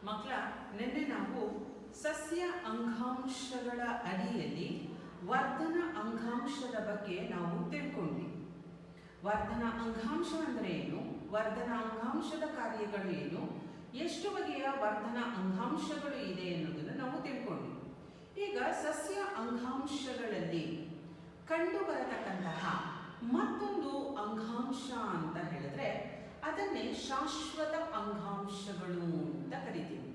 ಮಕ್ಕಳ ನಿನ್ನೆ ನಾವು ಸಸ್ಯ ಅಂಗಾಂಶಗಳ ಅಡಿಯಲ್ಲಿ ವರ್ಧನ ಅಂಗಾಂಶದ ಬಗ್ಗೆ ನಾವು ತಿಳ್ಕೊಂಡ್ವಿ. ವರ್ಧನ ಅಂಗಾಂಶ ಅಂದರೆ ಏನು, ವರ್ಧನ ಅಂಗಾಂಶದ ಕಾರ್ಯಗಳು ಏನು, ಎಷ್ಟು ಬಗೆಯ ವರ್ಧನ ಅಂಗಾಂಶಗಳು ಇದೆ ಎನ್ನುವುದನ್ನು ನಾವು ತಿಳ್ಕೊಂಡ್ವಿ. ಈಗ ಸಸ್ಯ ಅಂಗಾಂಶಗಳಲ್ಲಿ ಕಂಡುಬರತಕ್ಕಂತಹ ಮತ್ತೊಂದು ಅಂಗಾಂಶ ಅಂತ ಹೇಳಿದ್ರೆ ಅದನ್ನೇ ಶಾಶ್ವತ ಅಂಗಾಂಶಗಳು ಅಂತ ಕರಿತೀವಿ.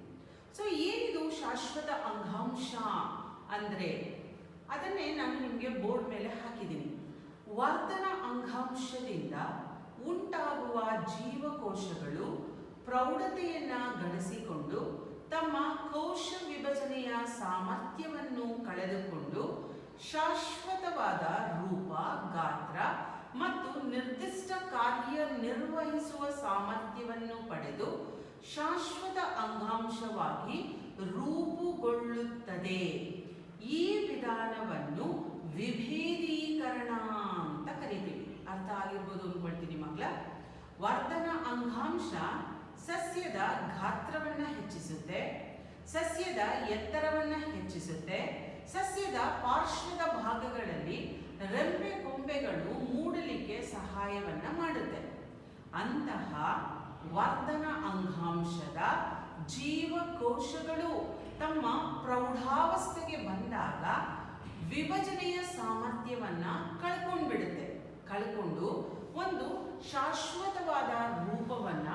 ಸೊ ಏನಿದು ಶಾಶ್ವತ ಅಂಗಾಂಶ ಅಂದರೆ ಅದನ್ನೇ ನಾನು ನಿಮಗೆ ಬೋರ್ಡ್ ಮೇಲೆ ಹಾಕಿದ್ದೀನಿ. ವರ್ಧನ ಅಂಗಾಂಶದಿಂದ ಉಂಟಾಗುವ ಜೀವಕೋಶಗಳು ಪ್ರೌಢತೆಯನ್ನ ಗಳಿಸಿಕೊಂಡು ತಮ್ಮ ಕೋಶ ವಿಭಜನೆಯ ಸಾಮರ್ಥ್ಯವನ್ನು ಕಳೆದುಕೊಂಡು ಶಾಶ್ವತವಾದ ರೂಪ, ಗಾತ್ರ ಮತ್ತು ನಿರ್ದಿಷ್ಟ ಕಾರ್ಯ ನಿರ್ವಹಿಸುವ ಸಾಮರ್ಥ್ಯವನ್ನು ಪಡೆದು ಶಾಶ್ವತ ಅಂಗಾಂಶವಾಗಿ ರೂಪುಗೊಳ್ಳುತ್ತದೆ. ಈ ವಿಧಾನವನ್ನು ವಿಭೇದೀಕರಣ ಅಂತ ಕರಿತೀವಿ. ಅರ್ಥ ಆಗಿರ್ಬೋದು ಅನ್ಕೊಳ್ತೀನಿ ಮಕ್ಕಳ. ವರ್ಧನ ಅಂಗಾಂಶ ಸಸ್ಯದ ಗಾತ್ರವನ್ನು ಹೆಚ್ಚಿಸುತ್ತೆ, ಸಸ್ಯದ ಎತ್ತರವನ್ನು ಹೆಚ್ಚಿಸುತ್ತೆ, ಸಸ್ಯದ ಪಾರ್ಶ್ವದ ಭಾಗಗಳಲ್ಲಿ ರೆಂಬೆ ಕೊಂಬೆಗಳು ಮೂಡಲಿಕ್ಕೆ ಸಹಾಯವನ್ನ ಮಾಡುತ್ತೆ. ಅಂತಹ ವರ್ಧನ ಅಂಗಾಂಶದ ಜೀವಕೋಶಗಳು ತಮ್ಮ ಪ್ರೌಢಾವಸ್ಥೆಗೆ ಬಂದಾಗ ವಿಭಜನೆಯ ಸಾಮರ್ಥ್ಯವನ್ನ ಕಳ್ಕೊಂಡು ಒಂದು ಶಾಶ್ವತವಾದ ರೂಪವನ್ನ,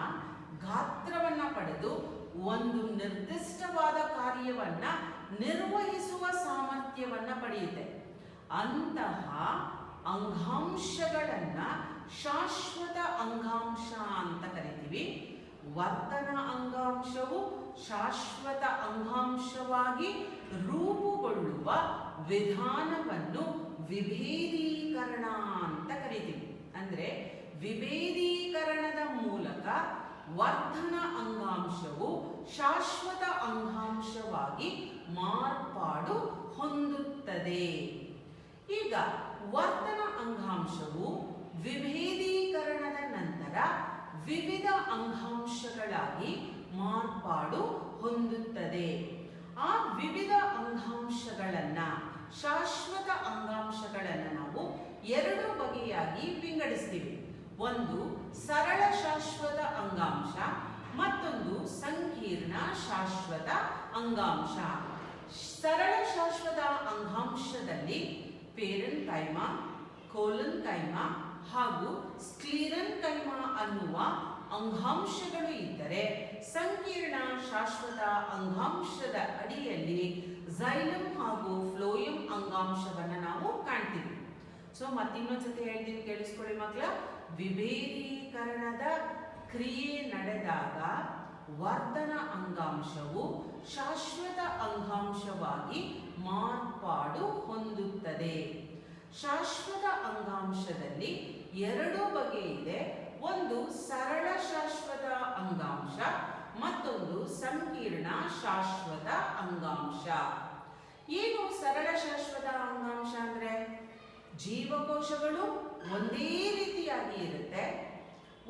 ಗಾತ್ರವನ್ನ ಪಡೆದು ಒಂದು ನಿರ್ದಿಷ್ಟವಾದ ಕಾರ್ಯವನ್ನ ನಿರ್ವಹಿಸುವ ಸಾಮರ್ಥ್ಯವನ್ನ ಪಡೆಯುತ್ತೆ. ಅಂತಹ ಅಂಗಾಂಶಗಳನ್ನ ಶಾಶ್ವತ ಅಂಗಾಂಶ ಅಂತ ಕರಿತೀವಿ. ವರ್ಧನ ಅಂಗಾಂಶವು ಶಾಶ್ವತ ಅಂಗಾಂಶವಾಗಿ ರೂಪುಗೊಳ್ಳುವ ವಿಧಾನವನ್ನು ವಿಭೇದೀಕರಣ ಅಂತ ಕರಿತೀವಿ. ಅಂದ್ರೆ ವಿಭೇದೀಕರಣದ ಮೂಲಕ ವರ್ಧನ ಅಂಗಾಂಶವು ಶಾಶ್ವತ ಅಂಗಾಂಶವಾಗಿ ಮಾರ್ಪಾಡು ಹೊಂದುತ್ತದೆ. ಈಗ ವರ್ಧನ ಅಂಗಾಂಶವು ವಿಭೇದೀಕರಣದ ನಂತರ ವಿವಿಧ ಅಂಗಾಂಶಗಳಾಗಿ ಮಾರ್ಪಾಡು ಹೊಂದುತ್ತದೆ. ಆ ವಿವಿಧ ಅಂಗಾಂಶಗಳನ್ನ, ಶಾಶ್ವತ ಅಂಗಾಂಶಗಳನ್ನ ನಾವು ಎರಡು ಬಗೆಯಾಗಿ ವಿಂಗಡಿಸ್ತೀವಿ. ಒಂದು ಸರಳ ಶಾಶ್ವತ ಅಂಗಾಂಶ, ಮತ್ತೊಂದು ಸಂಕೀರ್ಣ ಶಾಶ್ವತ ಅಂಗಾಂಶ. ಸರಳ ಶಾಶ್ವತ ಅಂಗಾಂಶದಲ್ಲಿ ಪೇರೆನ್ ಕೈಮಾ, ಕೋಲನ್ ಕೈಮಾ ಹಾಗೂ ಸ್ಕ್ಲೀರನ್ ಕೈಮಾ ಅನ್ನುವ ಅಂಗಾಂಶಗಳು ಇದ್ದರೆ, ಸಂಕೀರ್ಣ ಶಾಶ್ವತ ಅಂಗಾಂಶದ ಅಡಿಯಲ್ಲಿ ಝೈಲಮ್ ಹಾಗೂ ಫ್ಲೋಯಂ ಅಂಗಾಂಶವನ್ನು ನಾವು ಕಾಣ್ತೀವಿ. ಸೊ ಮತ್ತಿನ್ನೊಂದ್ಸತಿ ಹೇಳ್ತೀನಿ, ಕೇಳಿಸ್ಕೊಳ್ಳಿ ಮಕ್ಕಳ. ವಿಭೇದೀಕರಣದ ಕ್ರಿಯೆ ನಡೆದಾಗ ವರ್ಧನ ಅಂಗಾಂಶವು ಶಾಶ್ವತ ಅಂಗಾಂಶವಾಗಿ ಮಾರ್ಪಾಡು ಹೊಂದುತ್ತದೆ. ಶಾಶ್ವತ ಅಂಗಾಂಶದಲ್ಲಿ ಎರಡು ಬಗೆ ಇದೆ. ಒಂದು ಸರಳ ಶಾಶ್ವತ ಅಂಗಾಂಶ, ಮತ್ತೊಂದು ಸಂಕೀರ್ಣ ಶಾಶ್ವತ ಅಂಗಾಂಶ. ಏನು ಸರಳ ಶಾಶ್ವತ ಅಂಗಾಂಶ ಅಂದ್ರೆ ಜೀವಕೋಶಗಳು ಒಂದೇ ರೀತಿಯಾಗಿ ಇರುತ್ತೆ,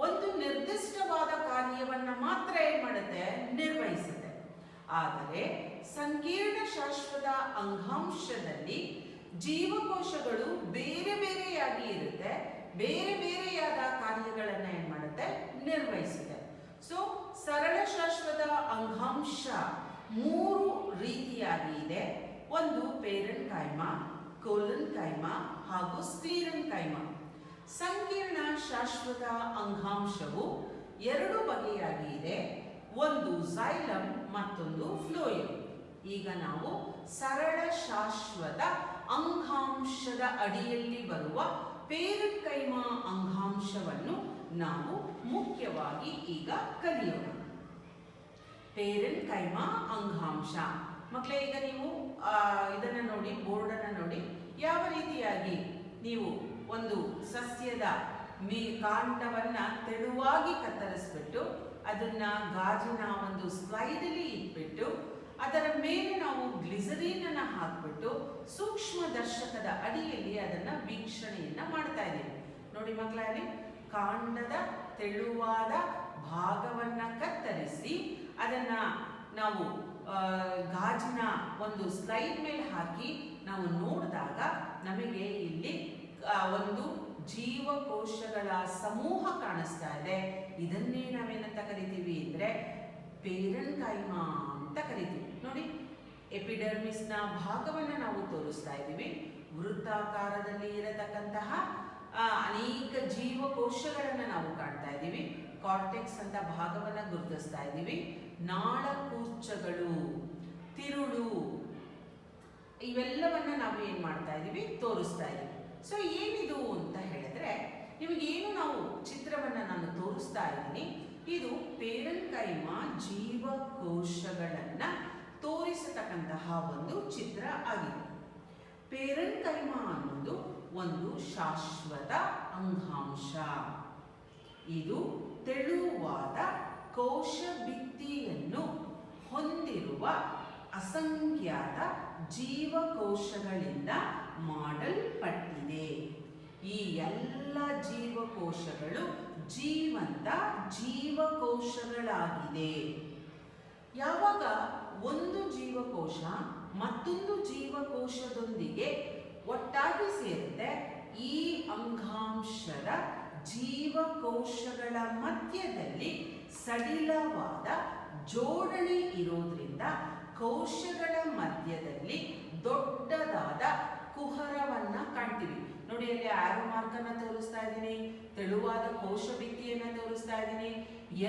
ಒಂದು ನಿರ್ದಿಷ್ಟವಾದ ಕಾರ್ಯವನ್ನ ಮಾತ್ರ ಏನ್ ಮಾಡುತ್ತೆ, ನಿರ್ವಹಿಸುತ್ತೆ. ಆದರೆ ಸಂಕೀರ್ಣ ಶಾಶ್ವತ ಅಂಗಾಂಶದಲ್ಲಿ ಜೀವಕೋಶಗಳು ಬೇರೆ ಬೇರೆಯಾಗಿ ಇರುತ್ತೆ, ಬೇರೆ ಬೇರೆಯಾದ ಕಾರ್ಯಗಳನ್ನ ಏನ್ ಮಾಡುತ್ತೆ, ನಿರ್ವಹಿಸುತ್ತೆ. ಸೊ ಸರಳ ಶಾಶ್ವತ ಅಂಗಾಂಶ ಮೂರು ರೀತಿಯಾಗಿ ಇದೆ. ಒಂದು ಪೇರೆನ್ ಕೈಮಾ, ಕೋಲನ್ ಕೈಮಾ ಹಾಗೂ ಸ್ಕ್ಲೀರನ್ ಕೈಮಾ. ಸಂಕೀರ್ಣ ಶಾಶ್ವತ ಅಂಗಾಂಶವು ಎರಡು ಬಗೆಯಾಗಿ ಇದೆ. ಒಂದು ಝೈಲಮ್, ಮತ್ತೊಂದು ಫ್ಲೋಯಂ. ಈಗ ನಾವು ಸರಳ ಶಾಶ್ವತ ಅಂಗಾಂಶದ ಅಡಿಯಲ್ಲಿ ಬರುವ ಪೇರೆನ್ ಕೈಮಾ ಅಂಗಾಂಶವನ್ನು ನಾವು ಮುಖ್ಯವಾಗಿ ಈಗ ಕಲಿಯೋಣ. ಪೇರೆನ್ ಕೈಮಾ ಅಂಗಾಂಶ ಮಕ್ಕಳೇ, ಈಗ ನೀವು ಇದನ್ನ ನೋಡಿ, ಬೋರ್ಡನ್ನು ನೋಡಿ, ಯಾವ ರೀತಿಯಾಗಿ ನೀವು ಒಂದು ಸಸ್ಯದ ಕಾಂಡವನ್ನ ತೆಳುವಾಗಿ ಕತ್ತರಿಸ್ಬಿಟ್ಟು ಅದನ್ನ ಗಾಜಿನ ಒಂದು ಸ್ಲೈಡಲ್ಲಿ ಇಟ್ಬಿಟ್ಟು ಅದರ ಮೇಲೆ ನಾವು ಗ್ಲಿಸರಿನ್ ಅನ್ನ ಹಾಕ್ಬಿಟ್ಟು ಸೂಕ್ಷ್ಮ ದರ್ಶಕದ ಅಡಿಯಲ್ಲಿ ಅದನ್ನ ವೀಕ್ಷಣೆಯನ್ನ ಮಾಡ್ತಾ ಇದ್ದೀವಿ. ನೋಡಿ ಮಕ್ಕಳಲ್ಲಿ ಕಾಂಡದ ತೆಳುವಾದ ಭಾಗವನ್ನ ಕತ್ತರಿಸಿ ಅದನ್ನ ನಾವು ಗಾಜಿನ ಒಂದು ಸ್ಲೈಡ್ ಮೇಲೆ ಹಾಕಿ ನಾವು ನೋಡಿದಾಗ ನಮಗೆ ಇಲ್ಲಿ ಒಂದು ಜೀವಕೋಶಗಳ ಸಮೂಹ ಕಾಣಿಸ್ತಾ ಇದೆ. ಇದನ್ನೇ ನಾವೇನಂತ ಕರಿತೀವಿ ಅಂದರೆ ಪೇರೆನ್ಕೈಮಾ ಅಂತ ಕರಿತೀವಿ. ನೋಡಿ, ಎಪಿಡರ್ಮಿಸ್ನ ಭಾಗವನ್ನು ನಾವು ತೋರಿಸ್ತಾ ಇದ್ದೀವಿ. ವೃತ್ತಾಕಾರದಲ್ಲಿ ಇರತಕ್ಕಂತಹ ಅನೇಕ ಜೀವಕೋಶಗಳನ್ನು ನಾವು ಕಾಣ್ತಾ ಇದ್ದೀವಿ. ಕಾರ್ಟೆಕ್ಸ್ ಅಂತ ಭಾಗವನ್ನು ಗುರುತಿಸ್ತಾ ಇದ್ದೀವಿ. ನಾಳಕೂರ್ಚಗಳು, ತಿರುಳು, ಇವೆಲ್ಲವನ್ನ ನಾವು ಏನು ಮಾಡ್ತಾ ಇದ್ದೀವಿ, ತೋರಿಸ್ತಾ ಇದ್ದೀವಿ. ಸೊ ಏನಿದು ಅಂತ ಹೇಳಿದ್ರೆ, ನಿಮಗೇನು ನಾವು ಚಿತ್ರವನ್ನು ನಾನು ತೋರಿಸ್ತಾ ಇದ್ದೀನಿ, ಇದು ಪೇರೆನ್ಕೈಮಾ ಜೀವಕೋಶಗಳನ್ನು ತೋರಿಸತಕ್ಕಂತಹ ಒಂದು ಚಿತ್ರ ಆಗಿದೆ. ಪೇರೆನ್ಕೈಮಾ ಅನ್ನೋದು ಒಂದು ಶಾಶ್ವತ ಅಂಗಾಂಶ. ಇದು ತೆಳುವಾದ ಕೋಶ ಭಿತ್ತಿಯನ್ನು ಹೊಂದಿರುವ ಅಸಂಖ್ಯಾತ ಜೀವಕೋಶಗಳಿಂದ ಮಾಡಲ್ಪಟ್ಟಿದೆ. ಈ ಎಲ್ಲ ಜೀವಕೋಶಗಳು ಜೀವಂತ ಜೀವಕೋಶಗಳಾಗಿದೆ. ಯಾವಾಗ ಒಂದು ಜೀವಕೋಶ ಮತ್ತೊಂದು ಜೀವಕೋಶದೊಂದಿಗೆ ಒಟ್ಟಾಗಿ ಸೇರುತ್ತೆ, ಈ ಅಂಗಾಂಶದ ಜೀವಕೋಶಗಳ ಮಧ್ಯದಲ್ಲಿ ಸಡಿಲವಾದ ಜೋಡಣೆ ಇರೋದ್ರಿಂದ ಕೋಶಗಳ ಮಧ್ಯದಲ್ಲಿ ದೊಡ್ಡದಾದ ಕುಹರವನ್ನ ಕಾಣ್ತೀವಿ. ನೋಡಿ, ಅಲ್ಲಿ ಆರೋ ಮಾರ್ಕ್ ಅನ್ನ ತೋರಿಸ್ತಾ ಇದ್ದೀನಿ, ತೆಳುವಾದ ಕೋಶ ಭಿತ್ತಿಯನ್ನ ತೋರಿಸ್ತಾ ಇದ್ದೀನಿ.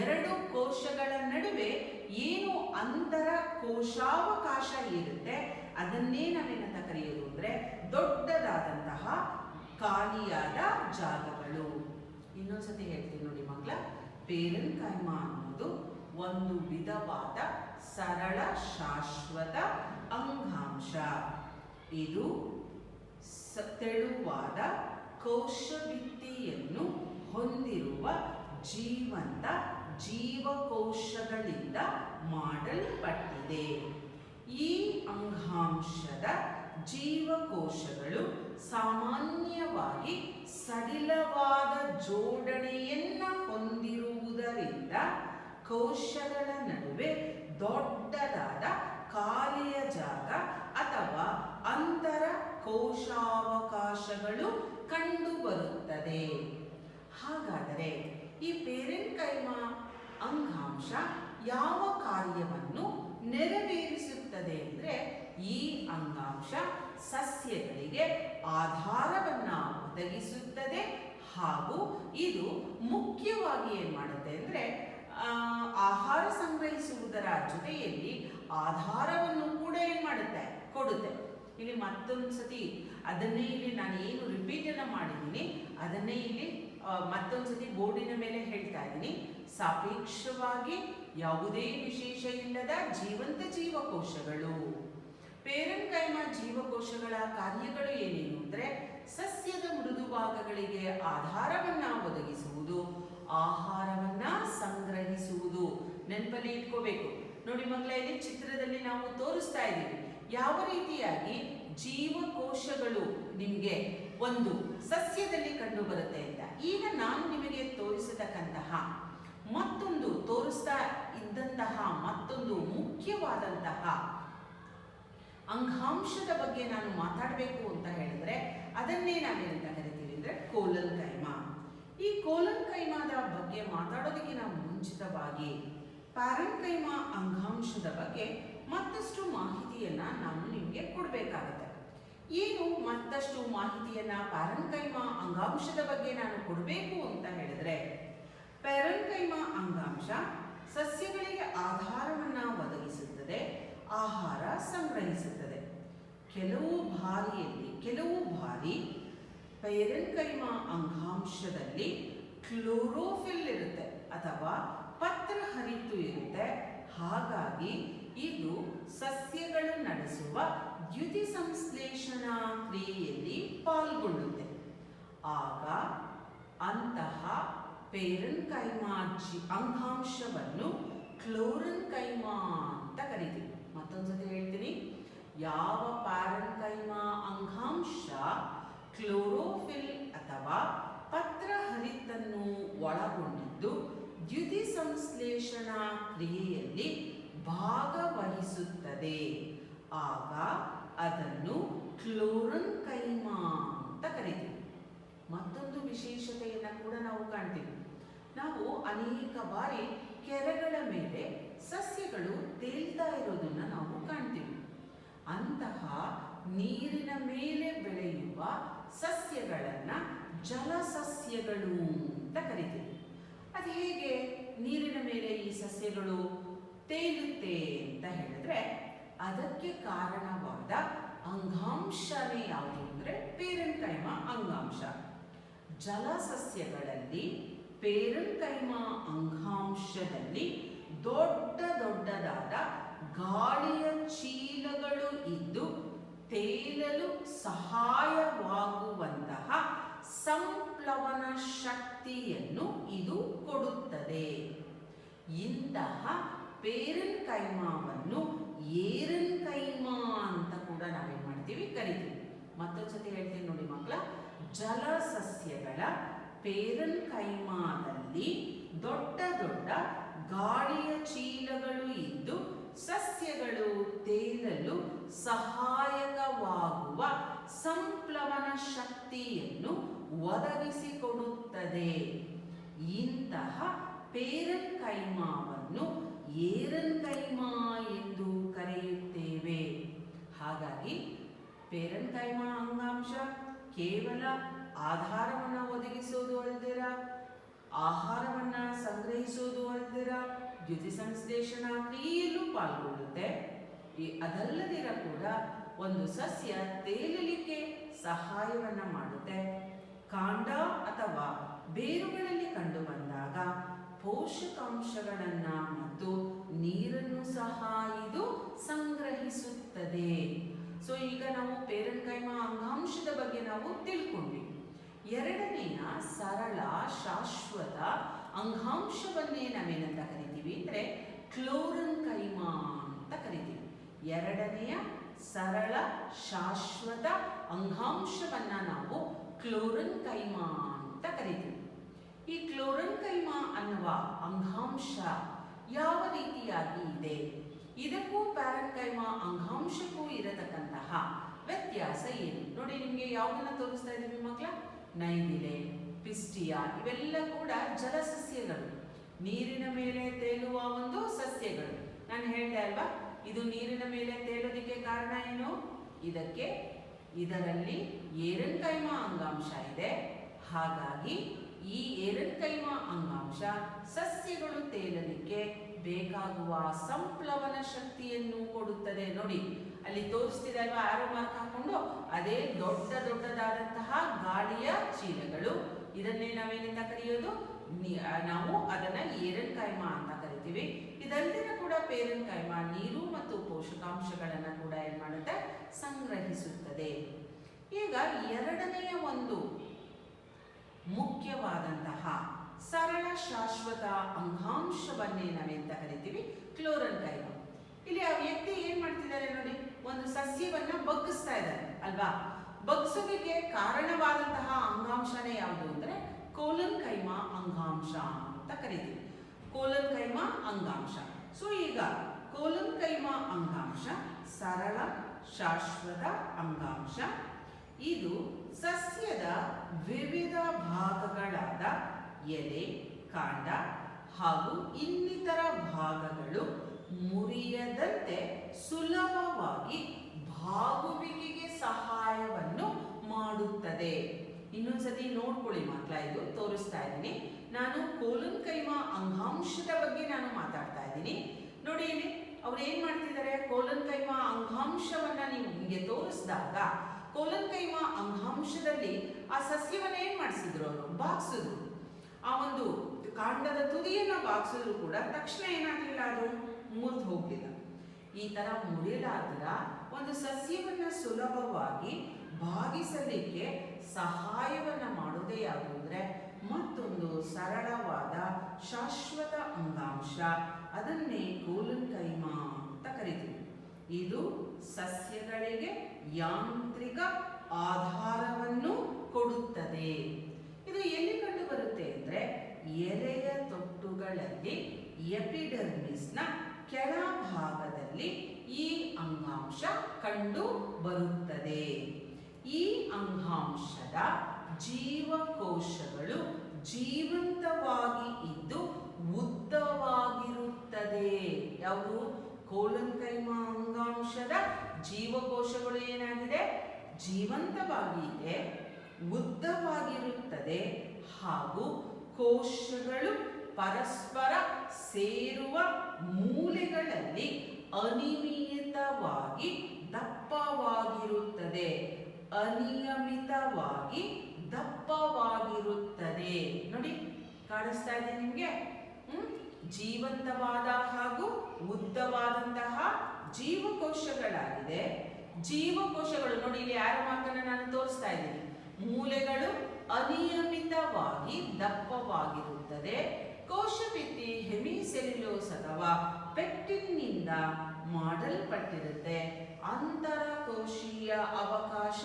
ಎರಡು ಕೋಶಗಳ ನಡುವೆ ಏನು ಅಂತರ ಕೋಶಾವಕಾಶ ಇರುತ್ತೆ, ಅದನ್ನೇ ನಾವೇನಂತ ಕರೆಯೋದು ಅಂದ್ರೆ ದೊಡ್ಡದಾದಂತಹ ಖಾಲಿಯಾದ ಜಾಗಗಳು. ಇನ್ನೊಂದ್ಸತಿ ಹೇಳ್ತೀನಿ ನೋಡಿ ಮಕ್ಕಳ, ಪೇರೆನ್ಕೈಮಾ ಅನ್ನೋದು ಒಂದು ವಿಧವಾದ ಸರಳ ಶಾಶ್ವತ ಅಂಗಾಂಶ. ಇದು ತೆಳುವಾದ ಕೋಶಭಿತ್ತಿಯನ್ನು ಹೊಂದಿರುವ ಜೀವಂತ ಜೀವಕೋಶಗಳಿಂದ ಮಾಡಲ್ಪಟ್ಟಿದೆ. ಈ ಅಂಗಾಂಶದ ಜೀವಕೋಶಗಳು ಸಾಮಾನ್ಯವಾಗಿ ಸಡಿಲವಾದ ಜೋಡಣೆಯನ್ನ ಹೊಂದಿರುವುದರಿಂದ ಕೋಶಗಳ ನಡುವೆ ದೊಡ್ಡದಾದ ಖಾಲಿಯ ಜಾಗ ಅಥವಾ ಅಂತರ ಕೋಶಾವಕಾಶಗಳು ಕಂಡುಬರುತ್ತದೆ. ಹಾಗಾದರೆ ಈ ಪೇರೆನ್ಕೈಮಾ ಅಂಗಾಂಶ ಯಾವ ಕಾರ್ಯವನ್ನು ನೆರವೇರಿಸುತ್ತದೆ ಅಂದರೆ, ಈ ಅಂಗಾಂಶ ಸಸ್ಯಗಳಿಗೆ ಆಧಾರವನ್ನು ಒದಗಿಸುತ್ತದೆ ಹಾಗೂ ಇದು ಮುಖ್ಯವಾಗಿ ಏನು ಮಾಡುತ್ತೆ ಅಂದರೆ ಆಹಾರ ಸಂಗ್ರಹಿಸುವುದರ ಜೊತೆಯಲ್ಲಿ ಆಧಾರವನ್ನು ಕೂಡ ಏನು ಮಾಡುತ್ತೆ, ಕೊಡುತ್ತೆ. ಇಲ್ಲಿ ಮತ್ತೊಂದು ಸತಿ ಅದನ್ನೇ ಇಲ್ಲಿ ನಾನು ಏನು ರಿಪೀಟನ್ನು ಮಾಡಿದ್ದೀನಿ ಅದನ್ನೇ ಇಲ್ಲಿ ಮತ್ತೊಂದು ಸತಿ ಬೋರ್ಡಿನ ಮೇಲೆ ಹೇಳ್ತಾ ಇದ್ದೀನಿ. ಸಾಪೇಕ್ಷವಾಗಿ ಯಾವುದೇ ವಿಶೇಷ ಇಲ್ಲದ ಜೀವಂತ ಜೀವಕೋಶಗಳು. ಪೇರೆನ್ಕೈಮಾ ಜೀವಕೋಶಗಳ ಕಾರ್ಯಗಳು ಏನೇನು ಅಂದರೆ, ಸಸ್ಯದ ಮೃದು ಭಾಗಗಳಿಗೆ ಆಧಾರವನ್ನ ಒದಗಿಸುವುದು, ಆಹಾರವನ್ನ ಸಂಗ್ರಹಿಸುವುದು. ನೆನಪಲ್ಲಿ ಇಟ್ಕೋಬೇಕು. ನೋಡಿ ಮಕ್ಕಳ, ಇಲ್ಲಿ ಚಿತ್ರದಲ್ಲಿ ನಾವು ತೋರಿಸ್ತಾ ಇದ್ದೀವಿ ಯಾವ ರೀತಿಯಾಗಿ ಜೀವಕೋಶಗಳು ನಿಮಗೆ ಒಂದು ಸಸ್ಯದಲ್ಲಿ ಕಂಡು ಬರುತ್ತೆ ಅಂತ. ಈಗ ನಾನು ನಿಮಗೆ ತೋರಿಸತಕ್ಕಂತಹ ತೋರಿಸ್ತಾ ಇದ್ದಂತಹ ಮತ್ತೊಂದು ಮುಖ್ಯವಾದಂತಹ ಅಂಗಾಂಶದ ಬಗ್ಗೆ ನಾನು ಮಾತಾಡಬೇಕು ಅಂತ ಹೇಳಿದ್ರೆ ಅದನ್ನೇ ನಾವೇನಂತ ಕರಿತೀವಿ ಅಂದರೆ ಕೋಲನ್ಕೈಮಾ. ಈ ಕೋಲನ್ಕೈಮಾದ ಬಗ್ಗೆ ಮಾತಾಡೋದಕ್ಕಿಂತ ಮುಂಚಿತವಾಗಿ ಪ್ಯಾರೆನ್ಕೈಮಾ ಅಂಗಾಂಶದ ಬಗ್ಗೆ ಮತ್ತಷ್ಟು ಮಾಹಿತಿಯನ್ನ ನಾನು ನಿಮಗೆ ಕೊಡಬೇಕಾಗುತ್ತೆ. ಏನು ಮತ್ತಷ್ಟು ಮಾಹಿತಿಯನ್ನ ಪ್ಯಾರೆನ್ಕೈಮಾ ಅಂಗಾಂಶದ ಬಗ್ಗೆ ನಾನು ಕೊಡಬೇಕು ಅಂತ ಹೇಳಿದ್ರೆ, ಪ್ಯಾರೆನ್ಕೈಮಾ ಅಂಗಾಂಶ ಸಸ್ಯಗಳಿಗೆ ಆಧಾರವನ್ನ ಒದಗಿಸುತ್ತದೆ, ಆಹಾರ ಸಂಗ್ರಹಿಸುತ್ತದೆ. ಕೆಲವು ಬಾರಿ ಪ್ಯಾರೆನ್ಕೈಮಾ ಅಂಗಾಂಶದಲ್ಲಿ ಕ್ಲೋರೋಫಿಲ್ ಇರುತ್ತೆ ಅಥವಾ ಪತ್ರಹರಿತು ಇರುತ್ತೆ. ಹಾಗಾಗಿ ಇದು ಸಸ್ಯಗಳು ನಡೆಸುವ ದ್ಯುತಿಸಂಶ್ಲೇಷಣಾ ಕ್ರಿಯೆಯಲ್ಲಿ ಪಾಲ್ಗೊಳ್ಳುತ್ತೆ. ಆಗ ಅಂತಹ ಪ್ಯಾರೆನ್ಕೈಮಾ ಅಂಗಾಂಶವನ್ನು ಕ್ಲೋರೆನ್ಕೈಮಾ ಅಂತ ಕರಿತೀವಿ. ಮತ್ತೊಂದ್ಸತಿ ಹೇಳ್ತೀನಿ, ಯಾವ ಪ್ಯಾರೆನ್ಕೈಮಾ ಅಂಗಾಂಶ ಕ್ಲೋರೋಫಿಲ್ ಅಥವಾ ಪತ್ರಹರಿತನ್ನು ಒಳಗೊಂಡಿದ್ದು ದ್ಯುತಿಸಂಶ್ಲೇಷಣಾ ಕ್ರಿಯೆಯಲ್ಲಿ ಭಾಗವಹಿಸುತ್ತದೆ. ಆಗ ಅದನ್ನು ಕ್ಲೋರನ್ ಕೈಮಾ ಅಂತ ಕರಿತೀವಿ. ಮತ್ತೊಂದು ವಿಶೇಷತೆಯನ್ನು ಕೂಡ ನಾವು ಕಾಣ್ತೀವಿ. ನಾವು ಅನೇಕ ಬಾರಿ ಕೆರೆಗಳ ಮೇಲೆ ಸಸ್ಯಗಳು ತೇಲ್ತಾ ಇರೋದನ್ನ ನಾವು ಕಾಣ್ತೀವಿ. ಅಂತಹ ನೀರಿನ ಮೇಲೆ ಬೆಳೆಯುವ ಸಸ್ಯಗಳನ್ನ ಜಲಸಸ್ಯಗಳು ಅಂತ ಕರಿತೀವಿ. ಅದು ಹೇಗೆ ನೀರಿನ ಮೇಲೆ ಈ ಸಸ್ಯಗಳು ತೇಲುತ್ತೆ ಅಂತ ಹೇಳಿದ್ರೆ ಅದಕ್ಕೆ ಕಾರಣವಾದ ಅಂಗಾಂಶನೇ ಯಾವುದು ಅಂದರೆ ಪೇರೆನ್ಕೈಮ ಅಂಗಾಂಶ. ಜಲಸಸ್ಯಗಳಲ್ಲಿ ಪೇರೆನ್ಕೈಮ ಅಂಗಾಂಶದಲ್ಲಿ ದೊಡ್ಡದಾದ ಗಾಳಿಯ ಚೀಲಗಳು ಇದ್ದು ತೇಲಲು ಸಹಾಯವಾಗುವಂತಹ ಸಂಪ್ಲವನ ಶಕ್ತಿಯನ್ನು ಇದು ಕೊಡುತ್ತದೆ. ಇಂತಹ ಪೇರೆನ್ಕೈಮಾವನ್ನು ಏರೆನ್ಕೈಮಾ ಅಂತ ಕೂಡ ನಾವೇನ್ ಮಾಡ್ತೀವಿ ಕರಿತೀವಿ. ಮತ್ತೊಂದ್ಸತಿ ಹೇಳ್ತೀನಿ ನೋಡಿ ಮಕ್ಕಳ. ಜಲಸಸ್ಯಗಳ ಪೇರೆನ್ಕೈಮಾದಲ್ಲಿ ದೊಡ್ಡ ಗಾಳಿಯ ಚೀಲಗಳು ಇದ್ದು ಸಸ್ಯಗಳು ತೇಲಲು ಸಹಾಯಕವಾಗುವ ಸಂಪ್ಲವನ ಶಕ್ತಿಯನ್ನು ಒದಗಿಸಿಕೊಡುತ್ತದೆ. ಇಂತಹ ಪೇರೆನ್ಕೈಮಾವನ್ನು ಏರೆನ್ಕೈಮಾ ಎಂದು ಕರೆಯುತ್ತೇವೆ. ಹಾಗಾಗಿ ಪೇರೆನ್ಕೈಮಾ ಅಂಗಾಂಶ ಕೇವಲ ಆಧಾರವನ್ನು ಒದಗಿಸೋದು ಅಲ್ದಿರ, ಆಹಾರವನ್ನ ಸಂಗ್ರಹಿಸೋದು ಅಲ್ದಿರ, ದ್ಯುತಿಸಂಶ್ಲೇಷಣ ಕ್ರಿಯೆಯಲ್ಲೂ ಪಾಲ್ಗೊಳ್ಳುತ್ತೆ. ಅದಲ್ಲದಿರ ಕೂಡ ಒಂದು ಸಸ್ಯ ತೇಲಲಿಕ್ಕೆ ಸಹಾಯವನ್ನ ಮಾಡುತ್ತೆ. ಕಾಂಡ ಅಥವಾ ಬೇರುಗಳಲ್ಲಿ ಕಂಡು ಬಂದಾಗ ಪೋಷಕಾಂಶಗಳನ್ನ ಮತ್ತು ನೀರನ್ನು ಸಹ ಇದು ಸಂಗ್ರಹಿಸುತ್ತದೆ. ಸೊ ಈಗ ನಾವು ಪೇರೆನ್ಕೈಮಾ ಅಂಗಾಂಶದ ಬಗ್ಗೆ ನಾವು ತಿಳ್ಕೊಂಡ್ವಿ. ಎರಡನೆಯ ಸರಳ ಶಾಶ್ವತ ಅಂಗಾಂಶವನ್ನೇ ನಾವೇನಂತ ಕರಿತೀವಿ ಅಂದರೆ ಕ್ಲೋರೆನ್ಕೈಮಾ ಅಂತ ಕರಿತೀವಿ. ಎರಡನೆಯ ಸರಳ ಶಾಶ್ವತ ಅಂಗಾಂಶವನ್ನ ನಾವು ಕ್ಲೋರೆನ್ಕೈಮಾ ಅಂತ ಕರಿತೀವಿ. ಈ ಕ್ಲೋರೆನ್ಕೈಮಾ ಅನ್ನುವ ಅಂಗಾಂಶ ಯಾವ ರೀತಿಯಾಗಿ ಇದೆ, ಇದಕ್ಕೂ ಪ್ಯಾರೆನ್ಕೈಮಾ ಅಂಗಾಂಶಕ್ಕೂ ಇರತಕ್ಕಂತಹ ವ್ಯತ್ಯಾಸ ಏನು ನೋಡಿ. ನಿಮಗೆ ಯಾವುದನ್ನ ತೋರಿಸ್ತಾ ಇದ್ದೀವಿ ಮಕ್ಕಳ? ನೈದಿಲೆ, ಪಿಸ್ಟಿಯಾ ಇವೆಲ್ಲ ಕೂಡ ಜಲಸಸ್ಯಗಳು, ನೀರಿನ ಮೇಲೆ ತೇಲುವ ಒಂದು ಸಸ್ಯಗಳು. ನಾನು ಹೇಳಿದೆ ಅಲ್ವಾ, ಇದು ನೀರಿನ ಮೇಲೆ ತೇಲೋದಕ್ಕೆ ಕಾರಣ ಏನು? ಇದರಲ್ಲಿ ಏರೆನ್ಕೈಮಾ ಅಂಗಾಂಶ ಇದೆ. ಹಾಗಾಗಿ ಈ ಏರೆನ್ಕೈಮಾ ಅಂಗಾಂಶ ಸಸ್ಯಗಳು ತೇಲಲಿಕ್ಕೆ ಬೇಕಾಗುವ ಸಂಪ್ಲವನ ಶಕ್ತಿಯನ್ನು ಕೊಡುತ್ತದೆ. ನೋಡಿ ಅಲ್ಲಿ ತೋರಿಸ್ತಿದೆ ಅಲ್ವಾ, ಆರೋ ಮಾರ್ಕ್ ಹಾಕೊಂಡು, ಅದೇ ದೊಡ್ಡದಾದಂತಹ ಗಾಳಿಯ ಚೀಲಗಳು. ಇದನ್ನೇ ನಾವೇನಿಂದ ಕರೆಯೋದು? ನಾವು ಅದನ್ನ ಏರೆನ್ಕೈಮಾ ಅಂತ ಕರಿತೀವಿ. ಇದಲ್ಲದೆ ಕೂಡ ಪೇರೆನ್ಕೈಮಾ ನೀರು ಮತ್ತು ಪೋಷಕಾಂಶಗಳನ್ನ ಕೂಡ ಏನ್ ಮಾಡುತ್ತೆ? ಸಂಗ್ರಹಿಸುತ್ತದೆ. ಈಗ ಎರಡನೆಯ ಒಂದು ಮುಖ್ಯವಾದಂತಹ ಸರಳ ಶಾಶ್ವತ ಅಂಗಾಂಶವನ್ನೇ ನಾವೆಂತ ಕರಿತೀವಿ? ಕ್ಲೋರೆನ್ಕೈಮಾ. ಇಲ್ಲಿ ಆ ವ್ಯಕ್ತಿ ಏನ್ ಮಾಡ್ತಿದ್ದಾರೆ ನೋಡಿ, ಒಂದು ಸಸ್ಯವನ್ನ ಬಗ್ಗಿಸ್ತಾ ಇದ್ದಾರೆ ಅಲ್ವಾ. ಬಗ್ಗಿಸೋದಕ್ಕೆ ಕಾರಣವಾದಂತಹ ಅಂಗಾಂಶನೇ ಯಾವುದು ಅಂದ್ರೆ ಕೋಲೆನ್ಕೈಮಾ ಅಂಗಾಂಶ ಅಂತ ಕರಿತೀವಿ. ಕೋಲೆನ್ಕೈಮಾ ಅಂಗಾಂಶ. ಸೊ ಈಗ ಕೋಲೆನ್ಕೈಮಾ ಅಂಗಾಂಶ ಸರಳ ಶಾಶ್ವತ ಅಂಗಾಂಶ. ಇದು ಸಸ್ಯದ ವಿವಿಧ ಭಾಗಗಳಾದ ಎಲೆ, ಕಾಂಡ ಹಾಗೂ ಇನ್ನಿತರ ಭಾಗಗಳು ಮುರಿಯದಂತೆ ಸುಲಭವಾಗಿ ಬಾಗುವಿಕೆಗೆ ಸಹಾಯವನ್ನು ಮಾಡುತ್ತದೆ. ಇನ್ನೊಂದ್ಸತಿ ನೋಡ್ಕೊಳ್ಳಿ ಮಕ್ಕಳ, ಇದು ತೋರಿಸ್ತಾ ಇದ್ದೀನಿ ನಾನು. ಕೋಲೆನ್ಕೈಮಾ ಅಂಗಾಂಶದ ಬಗ್ಗೆ ನಾನು ಮಾತಾಡ್ತಾ ಇದ್ದೀನಿ ನೋಡಿ. ಇಲ್ಲಿ ಅವ್ರು ಏನ್ ಮಾಡ್ತಿದ್ದಾರೆ? ಕೋಲೆನ್ಕೈಮಾ ಅಂಗಾಂಶವನ್ನ ನೀವು ನಿಮಗೆ ತೋರಿಸಿದಾಗ ಕೋಲೆನ್ಕೈಮಾ ಅಂಗಾಂಶದಲ್ಲಿ ಆ ಸಸ್ಯವನ್ನ ಏನ್ ಮಾಡಿಸಿದ್ರು? ಅವರು ಬಾಗಿಸಿದ್ರು. ಆ ಒಂದು ಕಾಂಡದ ತುದಿಯನ್ನ ಬಾಗಿಸಿದ್ರು ಕೂಡ ತಕ್ಷಣ ಏನಾಗಲಿಲ್ಲ, ಅದು ಮುರಿದು ಹೋಗ್ಲಿಲ್ಲ. ಈ ತರ ಮುರಿಯಲಾದ ಒಂದು ಸಸ್ಯವನ್ನ ಸುಲಭವಾಗಿ ಬಾಗಿಸಲಿಕ್ಕೆ ಸಹಾಯವನ್ನ ಮಾಡೋದೇ ಯಾವುದು ಅಂದ್ರೆ ಮತ್ತೊಂದು ಸರಳವಾದ ಶಾಶ್ವತ ಅಂಗಾಂಶ. ಅದನ್ನೇ ಕೋಲೆನ್ಕೈಮಾ ಅಂತ ಕರಿತೀವಿ. ಇದು ಸಸ್ಯಗಳಿಗೆ ಯಾಂತ್ರಿಕ ಆಧಾರವನ್ನು ಕೊಡುತ್ತದೆ. ಇದು ಎಲ್ಲಿ ಕಂಡು ಬರುತ್ತೆ ಅಂದ್ರೆ ಎಲೆಯ ತೊಟ್ಟುಗಳಲ್ಲಿ ಎಪಿಡರ್ಮಿಸ್ನ ಕೆಳಭಾಗದಲ್ಲಿ ಈ ಅಂಗಾಂಶ ಕಂಡು ಬರುತ್ತದೆ. ಈ ಅಂಗಾಂಶದ ಜೀವಕೋಶಗಳು ಜೀವಂತವಾಗಿ ಇದ್ದು ಉದ್ದವಾಗಿರುತ್ತದೆ. ಯಾವುದು? ಕೋಲನ್ಕೈಮಾ ಅಂಗಾಂಶದ ಜೀವಕೋಶಗಳು ಏನಾಗಿದೆ? ಜೀವಂತವಾಗಿ ಇದೆ, ಉದ್ದವಾಗಿರುತ್ತದೆ ಹಾಗೂ ಕೋಶಗಳು ಪರಸ್ಪರ ಸೇರುವ ಮೂಲೆಗಳಲ್ಲಿ ಅನಿಯಮಿತವಾಗಿ ದಪ್ಪವಾಗಿರುತ್ತದೆ. ಅನಿಯಮಿತವಾಗಿ ದಪ್ಪವಾಗಿರುತ್ತದೆ. ನೋಡಿ, ಕಾಣಿಸ್ತಾ ಇದೆ ನಿಮಗೆ? ಜೀವಂತವಾದ ಹಾಗೂ ಉದ್ದವಾದಂತಹ ಜೀವಕೋಶಗಳಾಗಿದೆ. ಜೀವಕೋಶಗಳು ನೋಡಿ, ಇಲ್ಲಿ ಯಾರ ಮಾತನ್ನ ನಾನು ತೋರಿಸ್ತಾ ಇದ್ದೀನಿ. ಮೂಲೆಗಳು ಅನಿಯಮಿತವಾಗಿ ದಪ್ಪವಾಗಿರುತ್ತದೆ. ಕೋಶಭಿತ್ತಿ ಹೆಮಿಸೆಲ್ಯುಲೋಸ್ ಅಥವಾ ಪೆಕ್ಟಿನ್ನಿಂದ ಮಾಡಲ್ಪಟ್ಟಿರುತ್ತೆ. ಅಂತರಕೋಶೀಯ ಅವಕಾಶ